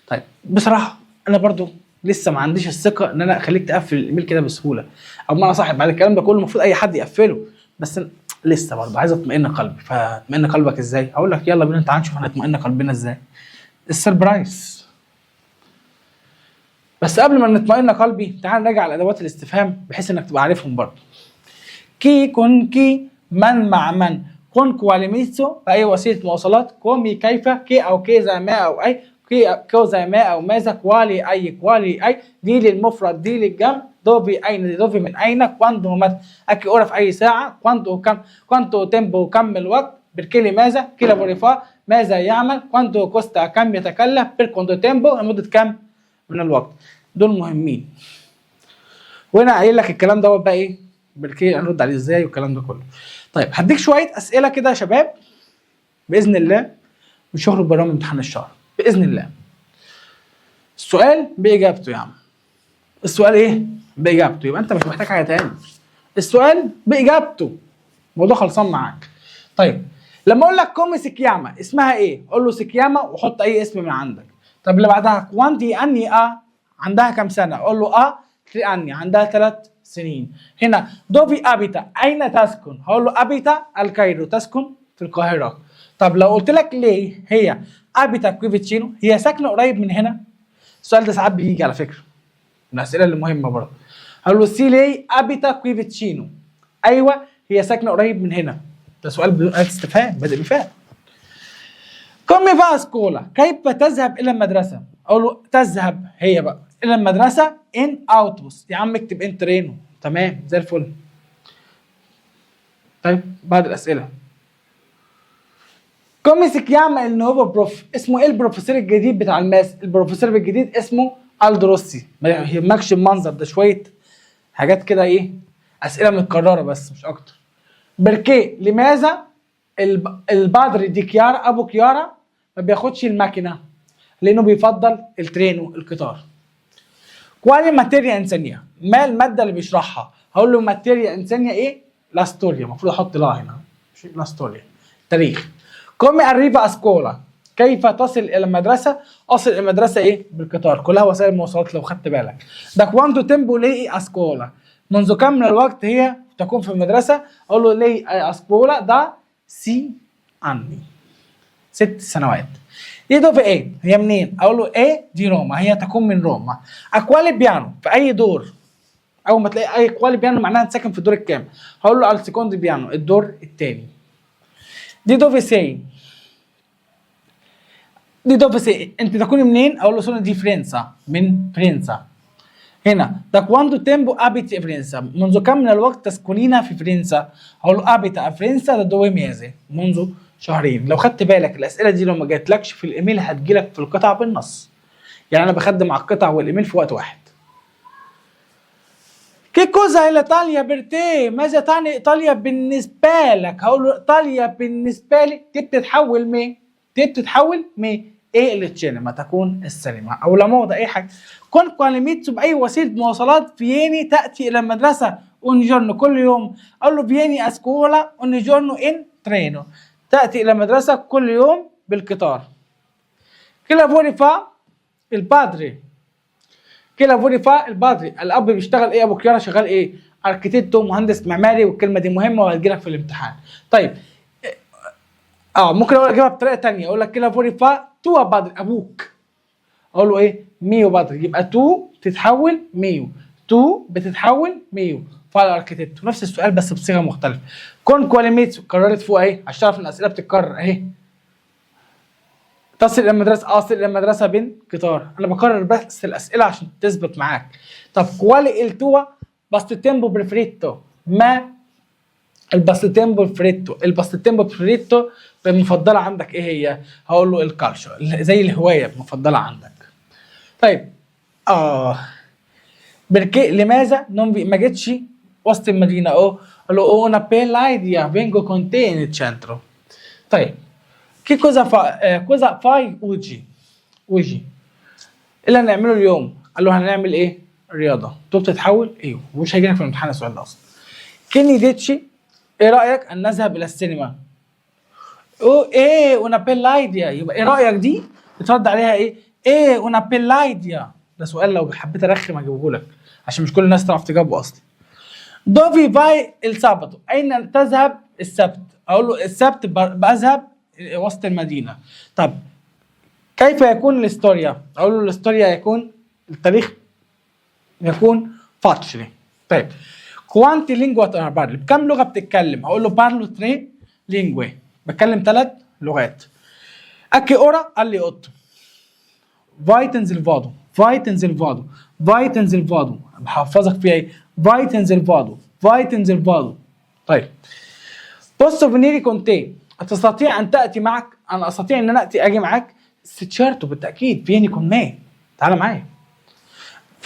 طيب بصراحه انا برضو لسه ما عنديش الثقه ان انا اخليك تقفل الايميل كده بسهوله، او ما انا صاحب بعد الكلام ده كله المفروض اي حد يقفله، بس لسه برضو عايز اطمئن قلبي. فاطمئن قلبك ازاي؟ اقول لك يلا بينا تعال نشوف هنطمئن قلبنا ازاي. السربرايز. بس قبل ما نطمئن قلبي تعال نراجع على ادوات الاستفهام بحيث انك تبقى عارفهم برضو. كي، كون كي، من مع من، كون كواليميسو في اي وسيله مواصلات، كومي كيف، كي او كيزا ما او اي، كي كوزا ما او ماذا، كوالي اي، كوالي اي، دي للمفرد دي للجمع، دوفي اين، دي دوفي من اين، كواندو متى، اكي اورا في اي ساعه، كواندو كم، كوانتو تيمبو كم الوقت، بالكيلي ماذا، كيلا بوريفا ماذا يعمل، كوانتو كوستا كم يتكلف، بالكوندو تيمبو لمده كم من الوقت. دول مهمين. وهنا قايل لك الكلام دوت بقى ايه بالكي نرد عليه ازاي والكلام ده كله. طيب هديك شويه اسئله كده يا شباب باذن الله مش هخرج براهم امتحان الشهر باذن الله. السؤال باجابته يا عم. السؤال ايه؟ باجابته. يبقى انت مش محتاج حاجه تاني. السؤال باجابته. الموضوع خلصان معاك. طيب لما اقول لك كومي سكياما اسمها ايه؟ قول له سكياما وحط اي اسم من عندك. طب اللي بعدها كوانتي اني عندها كام سنه؟ اقول له 3 anni عندها 3 سنين. هنا دوفي ابيتا اين تسكن؟ هقول له ابيتا الكايرو، تسكن في القاهره. طب لو قلت لك ليه هي ابيتا كوي فيتشينو، هي ساكنه قريب من هنا. السؤال ده ساعات بيجي على فكره من الاسئله اللي مهمه برضه. هقول له سي لي ابيتا كوي فيتشينو، ايوه هي ساكنه قريب من هنا. ده سؤال بدون استفهام، بادئ بفعل. كومي فا سكولا، كيف تذهب الى المدرسه؟ اقول له تذهب هي بقى الى المدرسه ان اوتوبوس. يا عم اكتب ان ترينو، تمام زي الفل. طيب بعد الاسئله، كومي سي كياما النوفو بروف، اسمه ايه البروفيسور الجديد بتاع الماس؟ البروفيسور الجديد اسمه الدو روسي. ما يهمكش المنظر ده، شويه حاجات كده ايه، اسئله متكرره بس مش اكتر. بركي لماذا البادري دي كيارا ابو كيارا ما بياخدش الماكينه؟ لانه بيفضل الترينو القطار. كوالي ماتيريا انسانيه، ما الماده اللي بيشرحها؟ هقول له ماتيريا انسانيه ايه؟ لا ستوريا، المفروض احط لا هنا مش لا ستوريا، تاريخ. كومي اريفا اسكولا، كيف تصل الى المدرسه؟ اصل الى المدرسه ايه؟ بالقطار، كلها وسائل المواصلات لو خدت بالك. ده كوانتو تيمبو لي اسكولا، منذ كم من الوقت هي تكون في المدرسه؟ اقول له لي اسكولا ده سي عني، 6 سنوات. دي دو في ايه؟ هي منين؟ اقول له ايه دي روما، هي تكون من روما. اكوالي بيانو، في اي دور؟ اول ما تلاقي اي كوالي بيانو معناها انت ساكن في الدور الكام؟ هقول له السيكوند بيانو، الدور الثاني. دي دو في سي، دي دو في سي انت تكوني منين؟ اقول له سونا دي فرنسا، من فرنسا. هنا دا كواندو تيمبو ابيتي فرنسا، منذ كم من الوقت تسكنين في فرنسا؟ هقول له ابيتا فرنسا دا دو ميزي، منذ شهرين. لو خدت بالك الاسئله دي لو ما جاتلكش في الايميل هتجيلك في القطع بالنص، يعني انا بخدم على القطع والايميل في وقت واحد. كي كوزا ايطاليا بيرتي، ماذا تعني ايطاليا بالنسبه لك؟ هقول له ايطاليا بالنسبه لي دي بتتحول دي بتتحول ايه السينما، تكون السينما او لا موضه اي حاجه. كون كواليميتسو باي وسيله مواصلات فييني تاتي الى المدرسه اون جورنو كل يوم؟ اقول له فييني اسكولا اون جورنو ان ترينو، تاتي الى المدرسه كل يوم بالقطار. كلا فوري فا البادري، كلا فوري فا البادري، الاب بيشتغل ايه؟ ابو كيارا شغال ايه؟ اركيتيتو، مهندس معماري، والكلمه دي مهمه وهتجيلك في الامتحان. طيب ممكن اقول اجيبها بطريقه ثانيه، اقول لك كلا فوري فا تو بادري، ابوك. اقول له ايه؟ ميو بادري، يبقى تو تتحول ميو، تو بتتحول ميو فالاركيتكت. نفس السؤال بس بصيغه مختلفه. كون كواليميتسو اتكررت فوق اهي عشان تعرف ان الاسئله بتتكرر اهي. تصل الى المدرسه، اصل الى المدرسه بالقطار. انا بكرر بس الاسئله عشان تثبت معاك. طب كوالي التوا باستيتيمبو بريفريتو، ما الباستيتيمبو فريتو، الباستيتيمبو فريتو المفضله عندك ايه هي؟ هقول له الكالشو، زي الهوايه المفضله عندك. طيب بركي لماذا ما جتش وسط المدينه؟ اقول له انا بيلا ايديا فينجو كون تي ان الشانترو. طيب كي كوزا فاي اوجي، اوجي اللي هنعمله اليوم؟ قال له هنعمل ايه؟ رياضه. تو بتتحول ايوه، ومش هيجيلك في الامتحان السؤال ده اصلا. كيني ديتشي، ايه رايك ان نذهب الى السينما؟ ايه انا بيلا ايديا، يبقى ايه رايك دي بترد عليها ايه انا بيلا ايديا. ده سؤال لو حبيت ارخم اجيبه لك عشان مش كل الناس تعرف تجاوبه اصلا. دوفي باي السابتو، اين تذهب السبت؟ اقول له السبت بذهب وسط المدينه. طب كيف يكون الاستوريا؟ اقول له الاستوريا يكون التاريخ يكون فاتشلي. طيب كوانتي لينجوا بارلي، بكم لغه بتتكلم؟ اقول له بارلو 3 لينجوي، بتكلم 3 لغات. اكي اورا قال لي اوتو، فاي تنزل فادو، فاي تنزل فادو، فاي تنزل فادو، بحفظك فيها ايه؟ فاي تنزل فادو، فاي تنزل فادو. طيب بوستو فينيري كونتي، تستطيع ان تاتي معك؟ انا استطيع ان انا اجي معاك. ستشارتو بالتاكيد، فيني كون ماي، تعالى معايا.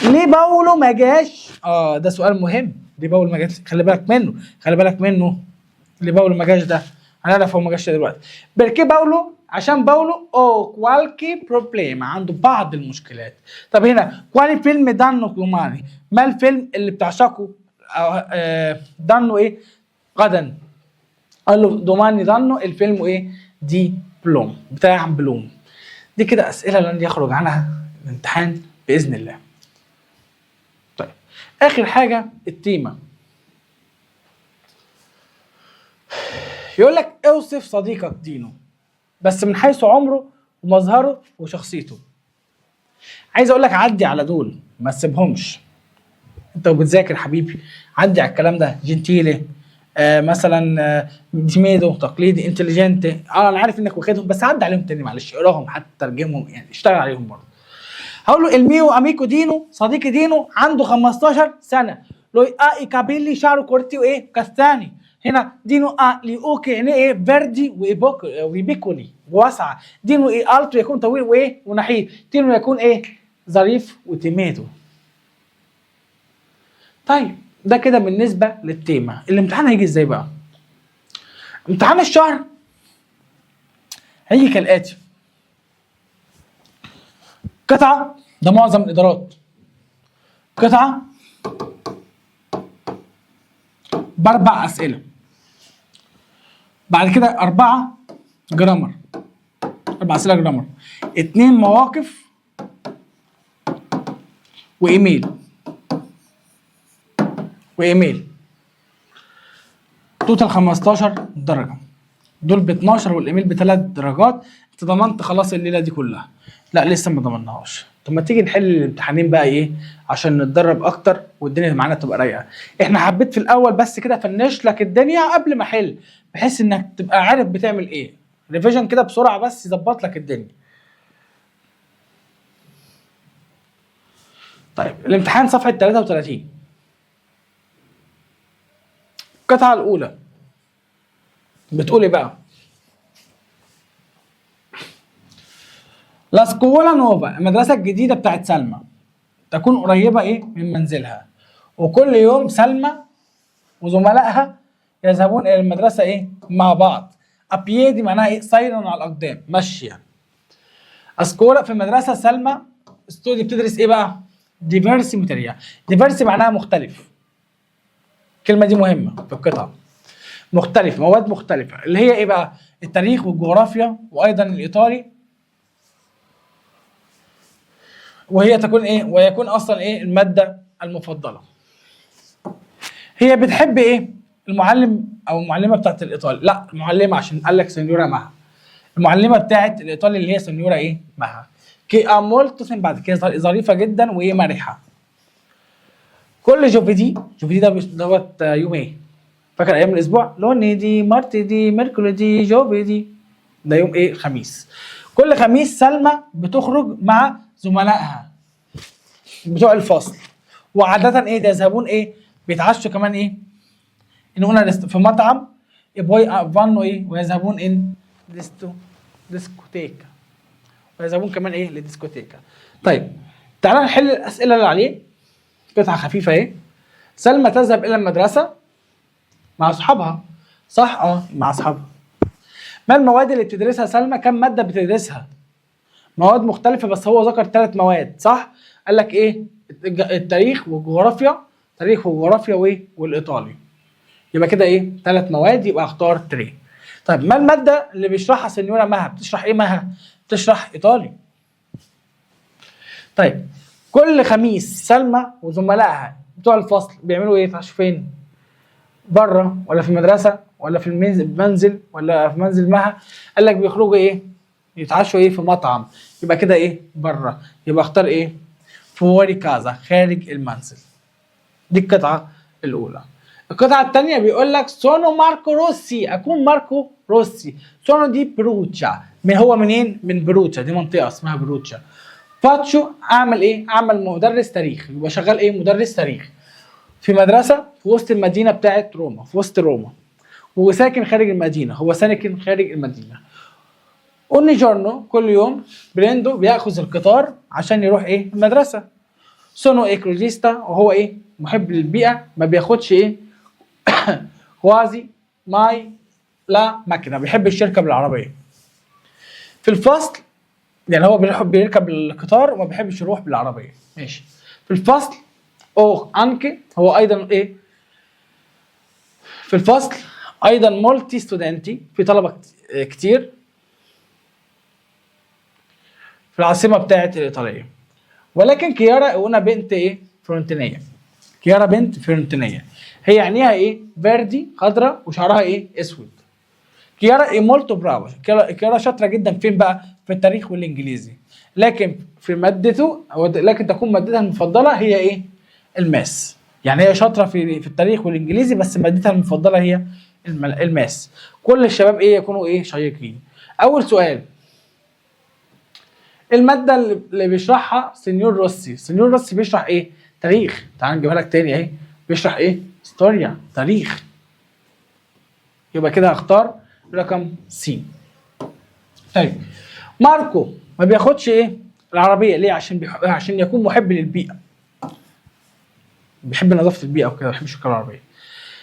ليه باولو ما جاش؟ ده سؤال مهم. ليه باولو ما جاش؟ خلي بالك منه، خلي بالك منه. ليه باولو ما جاش ده هنعرف هو ما جاش دلوقتي. بركي باولو، عشان باولو كوالكي بروبليم، عنده بعض المشكلات. طب هنا كوالي فيلم دانو دوماني، ما الفيلم اللي بتعشقه؟ دانو ايه؟ غدا. قال له دوماني دانو الفيلم ايه؟ دي بلوم، بتاع بلوم. دي كده اسئله لن يخرج عنها الامتحان باذن الله. اخر حاجه التيمه. يقول لك اوصف صديقك دينه بس من حيث عمره ومظهره وشخصيته. عايز اقول لك عدي على دول ما تسيبهمش. انت وبتذاكر حبيبي عدي على الكلام ده. جنتيلي، مثلا ديميدو، تقليدي، انتليجنت. انا عارف انك واخدهم بس عدي عليهم تاني معلش، اقراهم حتى ترجمهم، يعني اشتغل عليهم برضه. هقول له الميو اميكو دينو، صديقي دينو عنده 15 سنه. لو اي كابيلي شعره كورتي وايه كاستاني. هنا دينو لي اوكي يعني ايه فيردي وبيكولي واسعه. دينو ايه التو يكون طويل وايه ونحيف. دينو يكون ايه ظريف وتيميدو. طيب ده كده بالنسبه للتيمه. الامتحان هيجي ازاي بقى؟ امتحان الشهر هيجي كالاتي: قطعه، ده معظم الادارات، قطعه باربع اسئله، بعد كده 4 جرامر، 4 اسئله جرامر، 2 مواقف وايميل توتال 15 درجه. دول ب 12 والايميل ب3 درجات. انت ضمنت خلاص الليله دي كلها؟ لا لسه ما ضمناهاش. طب ما تيجي نحل الامتحانين بقى ايه عشان نتدرب اكتر والدنيا معانا تبقى رايقه. احنا حبيت في الاول بس كده فنش لك الدنيا قبل ما احل، بحيث انك تبقى عارف بتعمل ايه. ريفيجن كده بسرعه بس يظبط لك الدنيا. طيب الامتحان صفحه 33. القطعه الاولى بتقول ايه بقى؟ لا سكولا نوفا، المدرسه الجديده بتاعت سلمى، تكون قريبه ايه من منزلها، وكل يوم سلمى وزملائها يذهبون الى المدرسه ايه مع بعض. ابيي دي معناها ايه سيرا على الاقدام، ماشيه. اسكولا في المدرسه سلمى ستودي بتدرس ايه بقى؟ ديفيرسي ماتيريال. ديفيرسي معناها مختلف. الكلمه دي مهمه في القطعه. مختلف، مواد مختلفه اللي هي ايه بقى؟ التاريخ والجغرافيا وايضا الايطالي. وهي تكون ايه؟ ويكون اصلا ايه الماده المفضله. هي بتحب ايه؟ المعلم او المعلمه بتاعت الايطالي، لا المعلمه عشان قال لك سنيورا مها. المعلمه بتاعت الايطالي اللي هي سنيورا ايه مها. كي امولتو بعد كده ظريفه جدا وايه مرحه. كل جوفيدي، جوفيدي ده دوت يوم ايه؟ فاكر ايام الاسبوع؟ لونيدي، مارتيدي، ميركوليدي، جوفيدي. ده يوم ايه؟ خميس. كل خميس سلمى بتخرج مع زملائها بتوع الفصل، وعاده ايه يذهبون ايه بيتعشوا كمان ايه ان هنا في مطعم يبوي فانو ايه ويذهبون ان ديسكوتيكا، ويذهبون كمان ايه لديسكوتيكا. طيب تعالى نحل الاسئله اللي عليه. قطعه خفيفه ايه. سلمى تذهب الى المدرسه مع اصحابها، صح؟ مع اصحابها. ما المواد اللي بتدرسها سلمى؟ كم ماده بتدرسها؟ مواد مختلفه بس هو ذكر 3 مواد، صح؟ قال لك ايه؟ التاريخ والجغرافيا، تاريخ وجغرافيا وايه والايطالي. يبقى كده ايه 3 مواد، يبقى اختار تري. طيب ما الماده اللي بيشرحها سنيورا مها؟ بتشرح ايه مها؟ بتشرح ايطالي. طيب كل خميس سلمى وزملائها بتوع الفصل بيعملوا ايه؟ يتعشوا فين؟ بره ولا في المدرسه ولا في المنزل ولا في منزل مها؟ قال لك بيخرجوا ايه؟ يتعشوا ايه؟ في مطعم. يبقى كده ايه؟ بره. يبقى اختار ايه؟ فوري كازا، خارج المنزل. دي القطعه الاولى. القطعه الثانيه بيقول لك سونو ماركو روسي، اكون ماركو روسي. سونو دي بروتشا، هو منين؟ من بروتشا، دي منطقه اسمها بروتشا. فاتشو اعمل ايه؟ اعمل مدرس تاريخ. يبقى شغال ايه؟ مدرس تاريخ في مدرسه في وسط المدينه بتاعت روما، في وسط روما، وساكن خارج المدينه. هو ساكن خارج المدينه. اوني جورنو كل يوم بريندو بياخذ القطار عشان يروح ايه؟ المدرسه. سونو ايكولوجيستا، وهو ايه؟ محب للبيئه، ما بياخدش ايه؟ كوازي ماي لا ماكينه، بيحب يركب العربيه. في الفصل يعني هو بيركب القطار وما بيحبش يروح بالعربيه، ماشي. في الفصل او انكي، هو ايضا ايه؟ في الفصل ايضا مولتي ستودنتي، في طلبه كتير في العاصمه بتاعت الايطاليه. ولكن كيارا هنا بنت ايه؟ فرونتينيه. كيارا بنت فيورنتينيه. هي عينيها ايه؟ فيردي، خضراء، وشعرها ايه؟ اسود. كيارا اي مولتو برافو. كيارا شاطره جدا فين بقى؟ في التاريخ والانجليزي. لكن في مادته لكن تكون مادتها المفضله هي ايه؟ الماس. يعني هي شاطره في التاريخ والانجليزي، بس مادتها المفضله هي الماس. كل الشباب ايه؟ يكونوا ايه؟ شيقين. اول سؤال، الماده اللي بيشرحها سينيور روسي. سينيور روسي بيشرح ايه؟ تاريخ. تعال نجيبها لك تاني اهي. بيشرح ايه؟ هيستوريا، تاريخ. يبقى كده هختار رقم سي. طيب ماركو ما بياخدش ايه؟ العربيه. ليه؟ عشان يكون محب للبيئه، بيحب نظافه البيئه وكده، ما بيحبش الكره العربيه.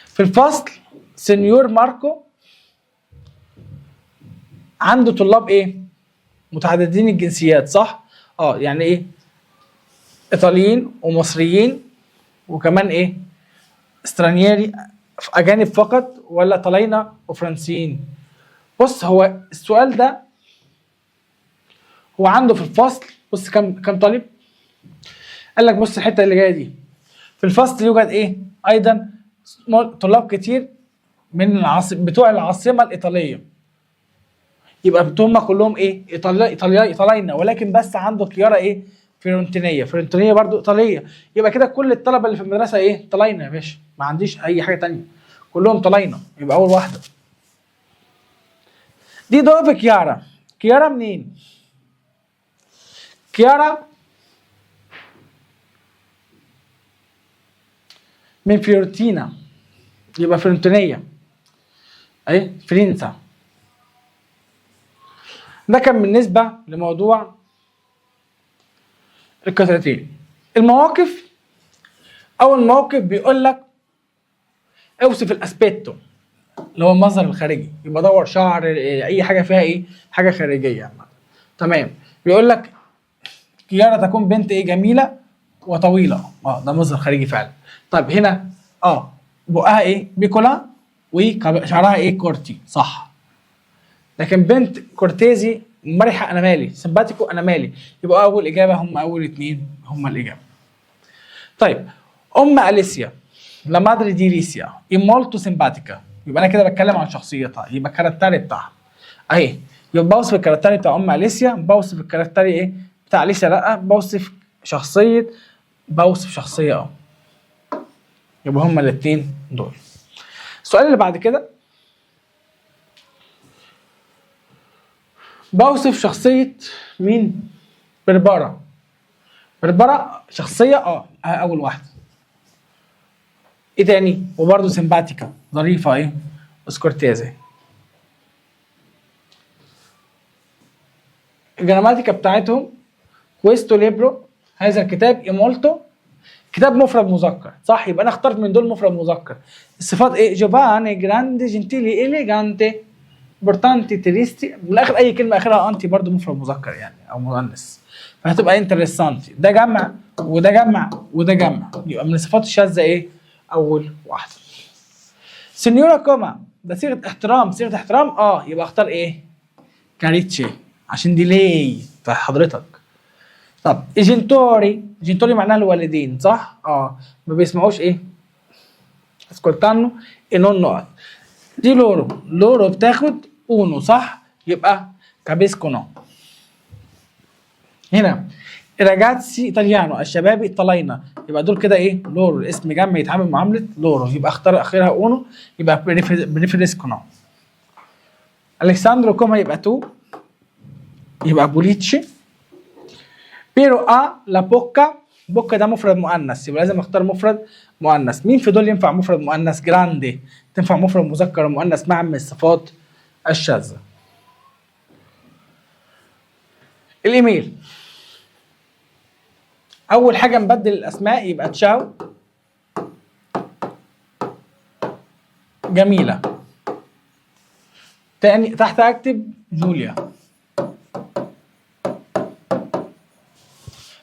في الفصل سينيور ماركو عنده طلاب ايه؟ متعددين الجنسيات، صح؟ يعني ايه؟ ايطاليين ومصريين وكمان ايه؟ استرانييري، اجانب فقط، ولا طلاينه وفرنسيين؟ بص، هو السؤال ده هو عنده في الفصل، بص كم طالب؟ قال لك بص الحته اللي جايه دي، في الفصل يوجد ايه؟ ايضا طلاب كتير من بتوع العاصمه الايطاليه. يبقى هم كلهم ايه؟ ايطاليين، ولكن بس عنده كيارا ايه؟ فيورنتينيه. فيورنتينيه برضو ايطاليه. يبقى كده كل الطلبه اللي في المدرسه ايه؟ طلاينه يا باشا، ما عنديش اي حاجه تانية، كلهم طلاينه. يبقى اول واحده دي دوفي كيارا. كيارا منين؟ كيارا من فيورنتينا، يبقى فيورنتينيه اي فرنسا. ده كان بالنسبه لموضوع القطعتين. المواقف، اول موقف بيقول لك اوصف الاسبيتو اللي هو المظهر الخارجي، يبقى دور شعر، اي حاجه فيها ايه؟ حاجه خارجيه يعني. تمام. بيقول لك كيارا تكون بنت ايه؟ جميله وطويله. ده مظهر خارجي فعلا. طيب هنا بقها ايه؟ بيكولا، وشعرها ايه؟ كورتي، صح. لكن بنت كورتيزي، مرحه، انا مالي، سمباتيكو، انا مالي. يبقى اول اجابه، هم اول اتنين هم الاجابه. طيب ام اليسيا لا مادري دي ليسيا اي مولتو سمباتيكا. يبقى انا كده بتكلم عن شخصيتها، يبقى الكاركتري بتاعها اهي. يبقى بوصف الكاركتري بتاع ام اليسيا، بوصف الكاركتري ايه؟ بتاع اليسيا، لا بوصف شخصيه، يبقى هما الاثنين دول. السؤال اللي بعد كده، بوصف شخصيه مين؟ بربرة. بربرة شخصيه اول واحده. ايه تاني؟ وبرده سمباتيكا، ظريفه ايه؟ اسكورتيزي. الجراماتيكا بتاعتهم كويستو ليبرو، هذا الكتاب، ايمولتو، كتاب مفرد مذكر، صح؟ يبقى انا اخترت من دول مفرد مذكر. الصفات ايه؟ جوفاني، جراندي، جنتيلي، اليجانتي، بورتانتي، تريستي، من الاخر اي كلمه اخرها انتي برضو مفرد مذكر يعني، او مؤنث، فهتبقى انتريسانتي. ده جمع وده جمع وده جمع، يبقى من الصفات الشاذه ايه؟ اول واحده. سينيورا كوما، ده صيغه احترام، صيغه احترام، يبقى اختار ايه؟ كاريتشي، عشان دي ليه فحضرتك. طب جنتوري معناها الوالدين، صح؟ ما بيسمعوش ايه؟ اسكولتانو انون نقط. دي لورو بتاخد اونو، صح؟ يبقى كابيسكونو. هنا راجاتسي ايطاليانو، الشباب ايطالينا، يبقى دول كده ايه؟ لورو، اسم جمع يتعامل معامله لورو، يبقى اختار اخرها اونو، يبقى بريفريسكونو. الكساندرو كوما يبقى تو، يبقى بوليتشي. بيرو لا بوكا، بوكا ده مفرد مؤنث، يبقى لازم اختار مفرد مؤنث. مين في دول ينفع مفرد مؤنث؟ جراندي تنفع مفرد مذكر ومؤنث معا من الصفات الشاذة. الايميل، اول حاجه نبدل الاسماء، يبقى تشاو، جميله. تاني تحت اكتب جوليا.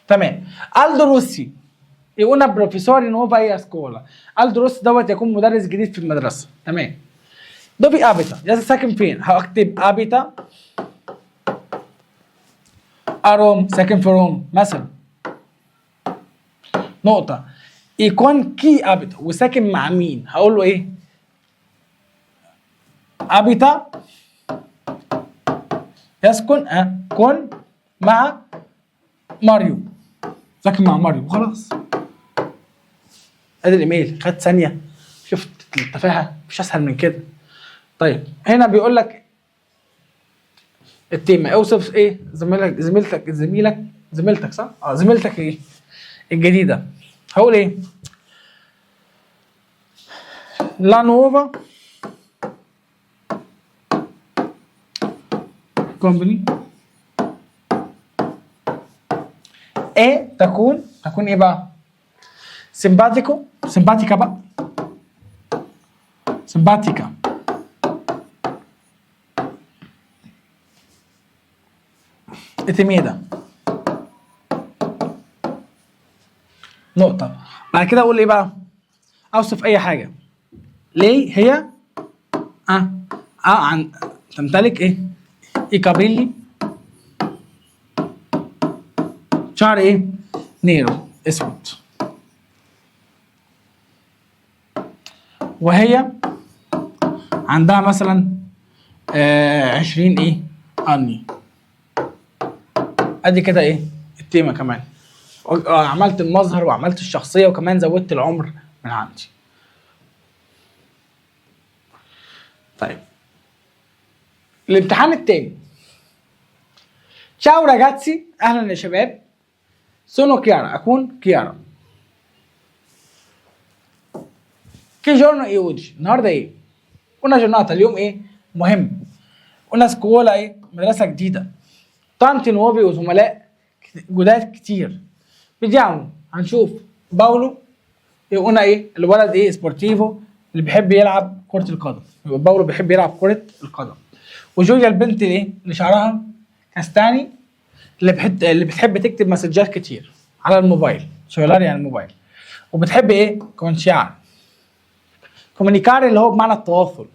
تمام. الدو روسي يقولنا بروفيسور نوفا اي اسكولا. الدو روسي دوت يكون مدرس جديد في المدرسه. تمام. دوفي ابيتا، يا ساكن فين؟ هكتب ابيتا اروم، ساكن في روم مثلا. نقطه. يكون كي ابيتا وساكن مع مين؟ هقول له ايه؟ ابيتا يسكن كون مع ماريو، ساكن مع ماريو خلاص. ادي الايميل، خد ثانيه. شفت التفاهه؟ مش اسهل من كده. طيب هنا بيقول لك التيمة، اوصف ايه زميلتك صح؟ زميلتك ايه الجديدة. هقول ايه؟ لا نوفا كومباني ايه تكون ايه بقى؟ سمباتيكا بقى، سمباتيكا. اتميدا نقطة. بعد كده اقول ايه بقى؟ اوصف اي حاجة. ليه هي عن تمتلك ايه؟ ايكابيلي شعر ايه؟ نيرو اسود. وهي عندها مثلا 20 ايه؟ اني. ادي كده ايه؟ التيمة كمان. عملت المظهر وعملت الشخصية وكمان زودت العمر من عندي. طيب الامتحان التاني. تشاو راجاتسي، اهلا يا شباب. سونو كيارا، اكون كيارا. كي جورنو ايوجي، النهارده ايه؟ قلنا جورناتا، اليوم ايه؟ مهم. قلنا سكولا ايه؟ مدرسة جديدة. طانتي نوبي وزملاء جداد كتير. بيجاو هنشوف باولو. قلنا ايه؟ الولد ايه؟ سبورتيفو، اللي بيحب يلعب كرة القدم. يبقى باولو بيحب يلعب كرة القدم. وجوليا البنت ايه؟ اللي شعرها كاستاني، اللي بتحب تكتب مسجات كتير على الموبايل، شغلانه يعني الموبايل. وبتحب ايه؟ كونشيار، كومينيكاري اللي هو بمعنى التواصل.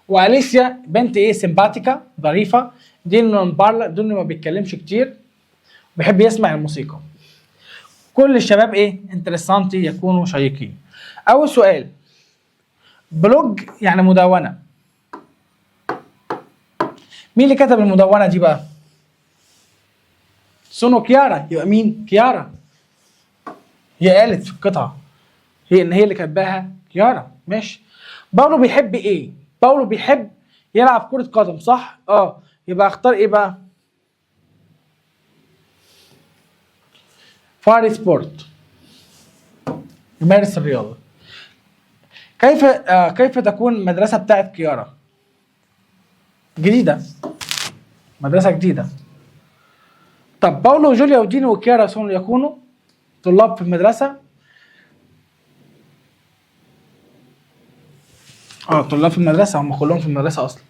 واليسيا بنت ايه؟ سيمباتيكا، ظريفه. دي اللي ما بيتكلمش كتير، بيحب يسمع الموسيقى. كل الشباب ايه؟ انترسانتي، يكونوا شيقين. اول سؤال، بلوج يعني مدونه. مين اللي كتب المدونه دي بقى؟ سونو كيارا. يبقى مين؟ كيارا. هي قالت في القطعه هي اللي كاتباها كيارا. ماشي. باولو بيحب ايه؟ باولو بيحب يلعب كرة قدم صح؟ يبقى اختار ايه بقى؟ فاري سبورت، يمارس الرياضة. كيف تكون المدرسة بتاعت كيارا؟ جديدة، مدرسة جديدة. طب باولو وجوليا ودينو وكيارا يكونوا طلاب في المدرسة. طلاب في المدرسة، هم كلهم في المدرسة أصلا.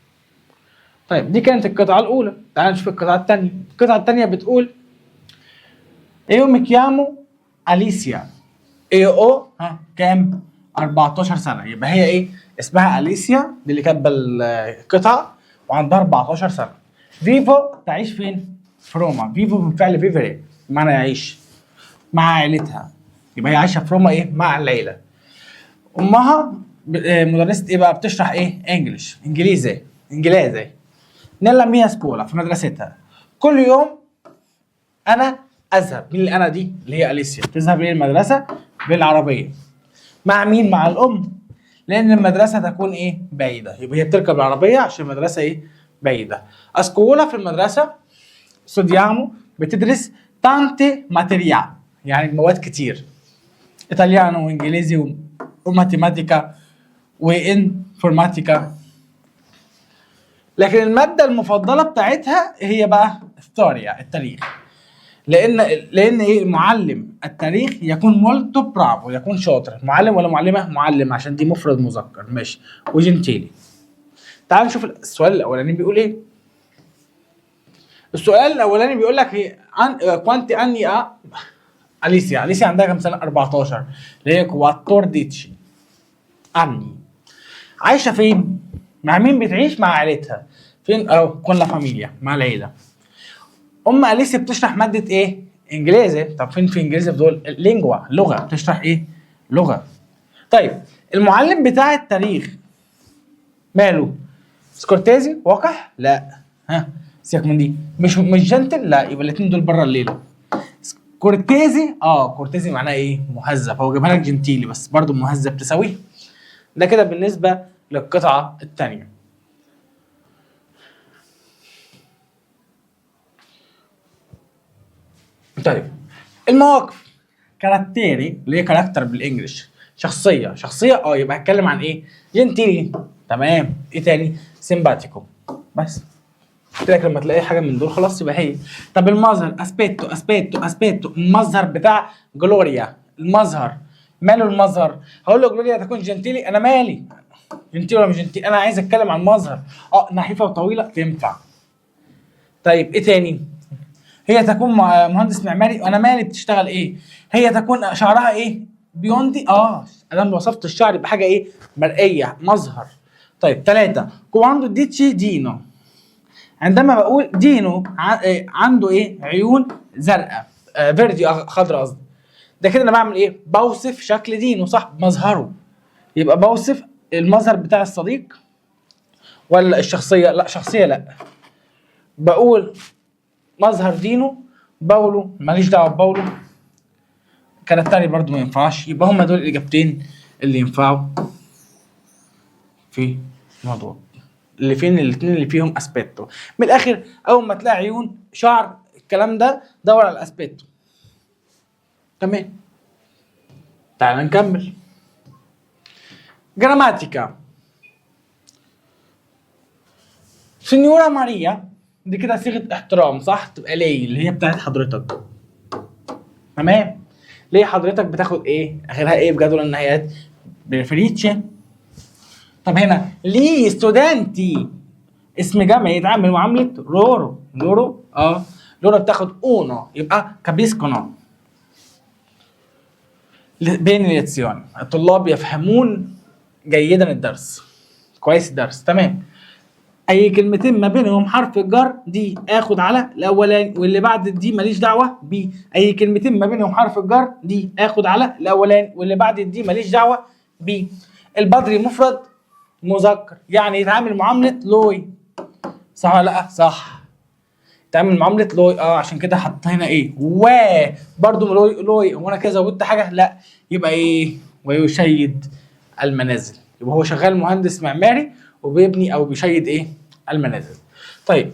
طيب دي كانت القطعة الأولى. تعال نشوف القطعة الثانية. القطعة الثانية بتقول ايو ميكيامو أليسيا. كام؟ 14 سنة. يبقى هي ايه؟ اسمها أليسيا، دي اللي كاتبة القطعة، وعندها 14 سنة. فيفو تعيش فين؟ في روما. فيفو من فعل فيفري، بمعنى يعيش مع عائلتها. يبقى هي عايشة في روما ايه؟ مع العيلة. أمها مدرسة ايه بقى؟ بتشرح ايه؟ انجليزي. نيلا ميا سكولا، في مدرستها. كل يوم انا اذهب. مين اللي انا دي؟ اللي هي اليسيا. تذهب الى المدرسه بالعربيه. مع مين؟ مع الام، لان المدرسه تكون ايه؟ بعيده. يبقى هي بتركب العربيه عشان المدرسه ايه؟ بعيده. اسكولا في المدرسه. ستوديامو بتدرس تانتي ماتيريال، يعني مواد كتير. ايطاليانو وانجليزي وماتيماتيكا وانفورماتيكا. لكن الماده المفضله بتاعتها هي بقى ستوريا، التاريخ. لان ايه؟ معلم التاريخ يكون مولتو برافو، يكون شاطر. معلم ولا معلمه؟ معلم، عشان دي مفرد مذكر. ماشي. وجنتيلي. تعال نشوف السؤال الاولاني بيقول ايه. السؤال الاولاني بيقول لك هي كوانتي اني اليسيا عندها كام سنه؟ 14. اللي هي كواتور ديتشي اني. عايشه فين؟ مع مين بتعيش؟ مع عائلتها. فين؟ كون لا فاميليا، مع العيله. ام اليسيا بتشرح ماده ايه؟ انجليزي. طب فين في انجليزي في دول؟ لينجوا، لغه. بتشرح ايه؟ لغه. طيب المعلم بتاع التاريخ ماله؟ سكورتيزي وقح؟ لا. ها سيبك من دي. مش جنتل؟ لا. يبقى الاثنين دول بره الليله. كورتيزي كورتيزي معناه ايه؟ مهذب. هو جابها لك جنتيلي بس برضو مهذب تساويه. ده كده بالنسبه للقطعه الثانيه. طيب المواقف كاركتيري اللي هي كاركتر بالانجلش، شخصيه. يبقى هتكلم عن ايه؟ جنتيلي. تمام. ايه تاني؟ سيمباتيكو. بس قلت لك لما تلاقي حاجه من دول خلاص يبقى هي. طب المظهر اسبيتو المظهر بتاع جلوريا. المظهر ماله المظهر؟ هقول له جلوريا تكون جنتيلي، انا مالي جنتيلي ولا مش جنتيلي؟ انا عايز اتكلم عن المظهر. نحيفه وطويله تنفع. طيب ايه تاني؟ هي تكون مهندس معماري، وانا مالي بتشتغل ايه؟ هي تكون شعرها ايه؟ بيوندي. انا وصفت الشعر يبقى حاجه ايه؟ مرئيه، مظهر. طيب 3 كواندو ديتشي دينو. عندما بقول دينو عنده ايه؟ عيون زرقاء، فيردي، خضراء قصدي. ده كده انا بعمل ايه؟ بوصف شكل دينو، صح؟ مظهره. يبقى بوصف المظهر بتاع الصديق ولا الشخصيه؟ لا شخصيه لا. بقول مظهر دينو. باولو ماليش دعوه بباولو. كانت التاني برضو ما ينفعش. يبقى هما دول الاجابتين اللي ينفعوا في الموضوع. اللي فين الاثنين اللي فيهم اسبيتو. من الاخر اول ما تلاقي عيون شعر الكلام ده دور على الاسبيتو. تمام. تعال نكمل. جراماتيكا. سينيورا ماريا دي كده صيغه احترام، صح؟ تبقى ليه اللي هي بتاعت حضرتك. تمام. ليه حضرتك بتاخد ايه؟ اخرها ايه بجدول النهايات؟ بريفريتشي. طب هنا ليه ستودنتي اسم جمع يتعامل معامله رورو. لورو بتاخد اونو يبقى كابيسكونو. بين الياتسيون الطلاب يفهمون جيدا الدرس. كويس الدرس. تمام. اي كلمتين ما بينهم حرف الجر دي اخد على الاولاني واللي بعد دي ماليش دعوه بيه. اي كلمتين ما بينهم حرف الجر دي اخد على الاولاني واللي بعد دي ماليش دعوه بيه. البدري مفرد مذكر يعني يتعامل معامله لوي، صح ولا لا؟ صح. يتعامل معامله لوي. عشان كده حطينا ايه؟ برضه لوي. هو انا كده زودت حاجه؟ لا. يبقى ايه؟ ويشيد المنازل. يبقى هو شغال مهندس معماري وبيبني او بيشيد ايه؟ المنازل. طيب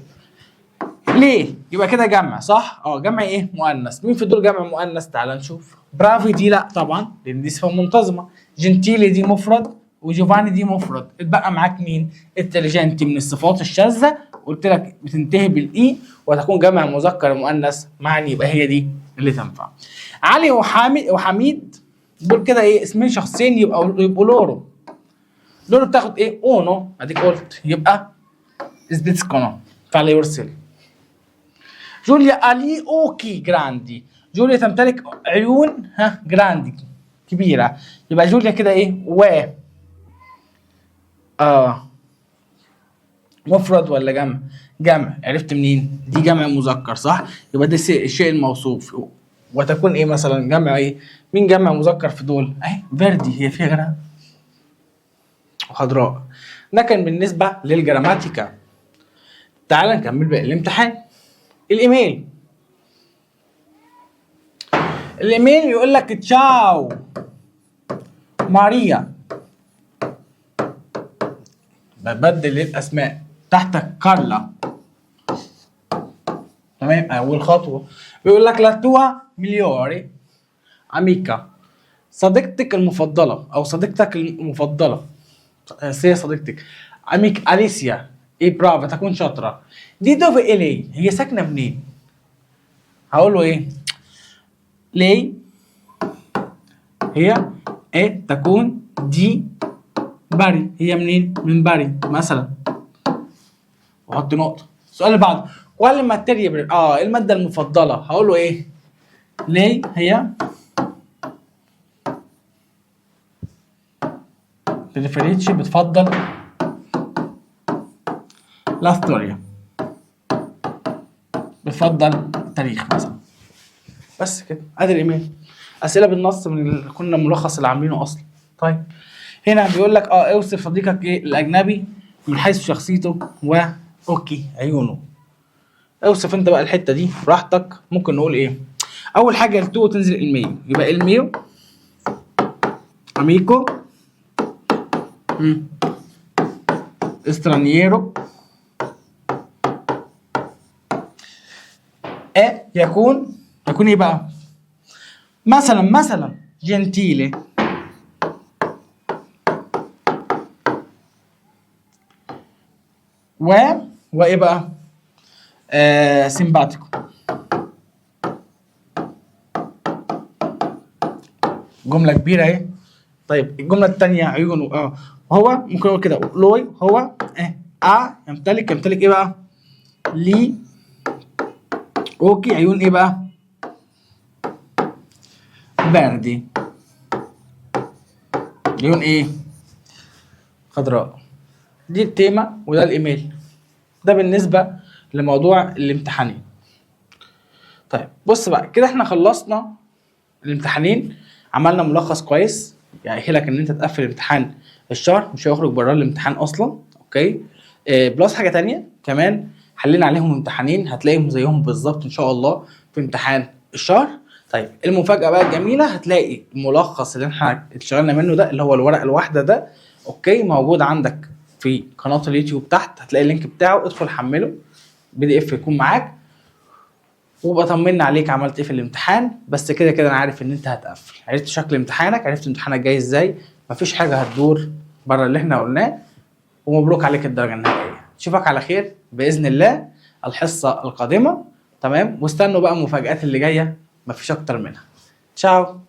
ليه؟ يبقى كده جمع، صح؟ جمع ايه؟ مؤنث. مين في دول جمع مؤنث؟ تعال نشوف. برافي دي لا طبعا لان دي صفه منتظمه. جنتيلي دي مفرد وجوفاني دي مفرد. اتبقى معاك مين؟ انتليجنتي من الصفات الشاذه، قلت لك بتنتهي بالاي وتكون جمع مذكر مؤنث معني، يبقى هي دي اللي تنفع. علي وحميد دول كده ايه؟ اسمين شخصين يبقوا لورو. لورو بتاخد ايه؟ اونو. اديك قلت يبقى سبيتسكونو فعلى يرسل. جوليا الي اوكي جراندي. جوليا تمتلك عيون جراندي كبيره. يبقى جوليا كده ايه؟ مفرد ولا جمع؟ جمع. عرفت منين؟ دي جمع مذكر، صح؟ يبقى ده الشيء الموصوف. وتكون ايه مثلا؟ جمع ايه؟ مين جمع مذكر في دول؟ اهي فيردي، هي فيها غيرها؟ وخضراء. ده كان بالنسبه للجراماتيكا. تعال نكمل باقي الامتحان. الايميل يقول لك تشاو ماريا. ببدل الاسماء. تحتك كارلا. تمام. اول خطوه بيقول لك لا توا مليوري اميكا. صديقتك المفضله او صديقتك المفضله. هي صديقتك اميك اليسيا. ايه برافو تكون شاطره. دي دوفي الي هي ساكنه منين؟ هقول له ايه؟ لي هي ايه تكون دي باري. هي منين؟ من باري مثلا. واحط نقطه. السؤال اللي بعده ولا ماتيريال الماده المفضله. هقول له ايه؟ لي هي بريفريتشي بتفضل لا ستوريا بتفضل التاريخ مثلا. بس كده ادي الايميل. اسئله بالنص من اللي كنا ملخص اللي عاملينه اصلا. طيب هنا بيقول لك اوصف صديقك ايه الاجنبي من حيث شخصيته اوكي عيونه. اوصف انت بقى الحته دي براحتك. ممكن نقول ايه؟ اول حاجه التو تنزل الميو، يبقى الميو اميكو استرانييرو يكون ايه بقى؟ مثلا جنتيلي وايه بقى؟ سيمباتيكو. جمله كبيره اهي. طيب الجمله الثانيه عيونه هو ممكن اقول كده لوي هو يمتلك ايه بقى؟ لي اوكي عيون ايه بقى؟ باردي. عيون ايه؟ خضراء. دي التيمة وده الايميل. ده بالنسبة لموضوع الامتحانين. طيب بص بقى كده احنا خلصنا الامتحانين، عملنا ملخص كويس يأهلك ان انت تقفل امتحان الشهر، مش هيخرج بره الامتحان اصلا. اوكي بلس حاجة تانية كمان، حلينا عليهم امتحانين هتلاقيهم زيهم بالظبط ان شاء الله في امتحان الشهر. طيب المفاجأة بقى الجميلة، هتلاقي الملخص اللي احنا اشتغلنا منه ده اللي هو الورقة الواحدة ده اوكي موجود عندك في قناة اليوتيوب تحت، هتلاقي اللينك بتاعه، ادخل حمله PDF يكون معاك، وابقى طمنا عليك عملت ايه في الامتحان. بس كده كده انا عارف ان انت هتقفل، عرفت شكل امتحانك، عرفت امتحانك جاي ازاي، مفيش حاجة هتدور بره اللي احنا قلناه، ومبروك عليك الدرجة النهائية. اشوفك على خير بإذن الله الحصة القادمة. تمام، واستنوا بقى المفاجآت اللي جاية، مفيش اكتر منها. تشاو.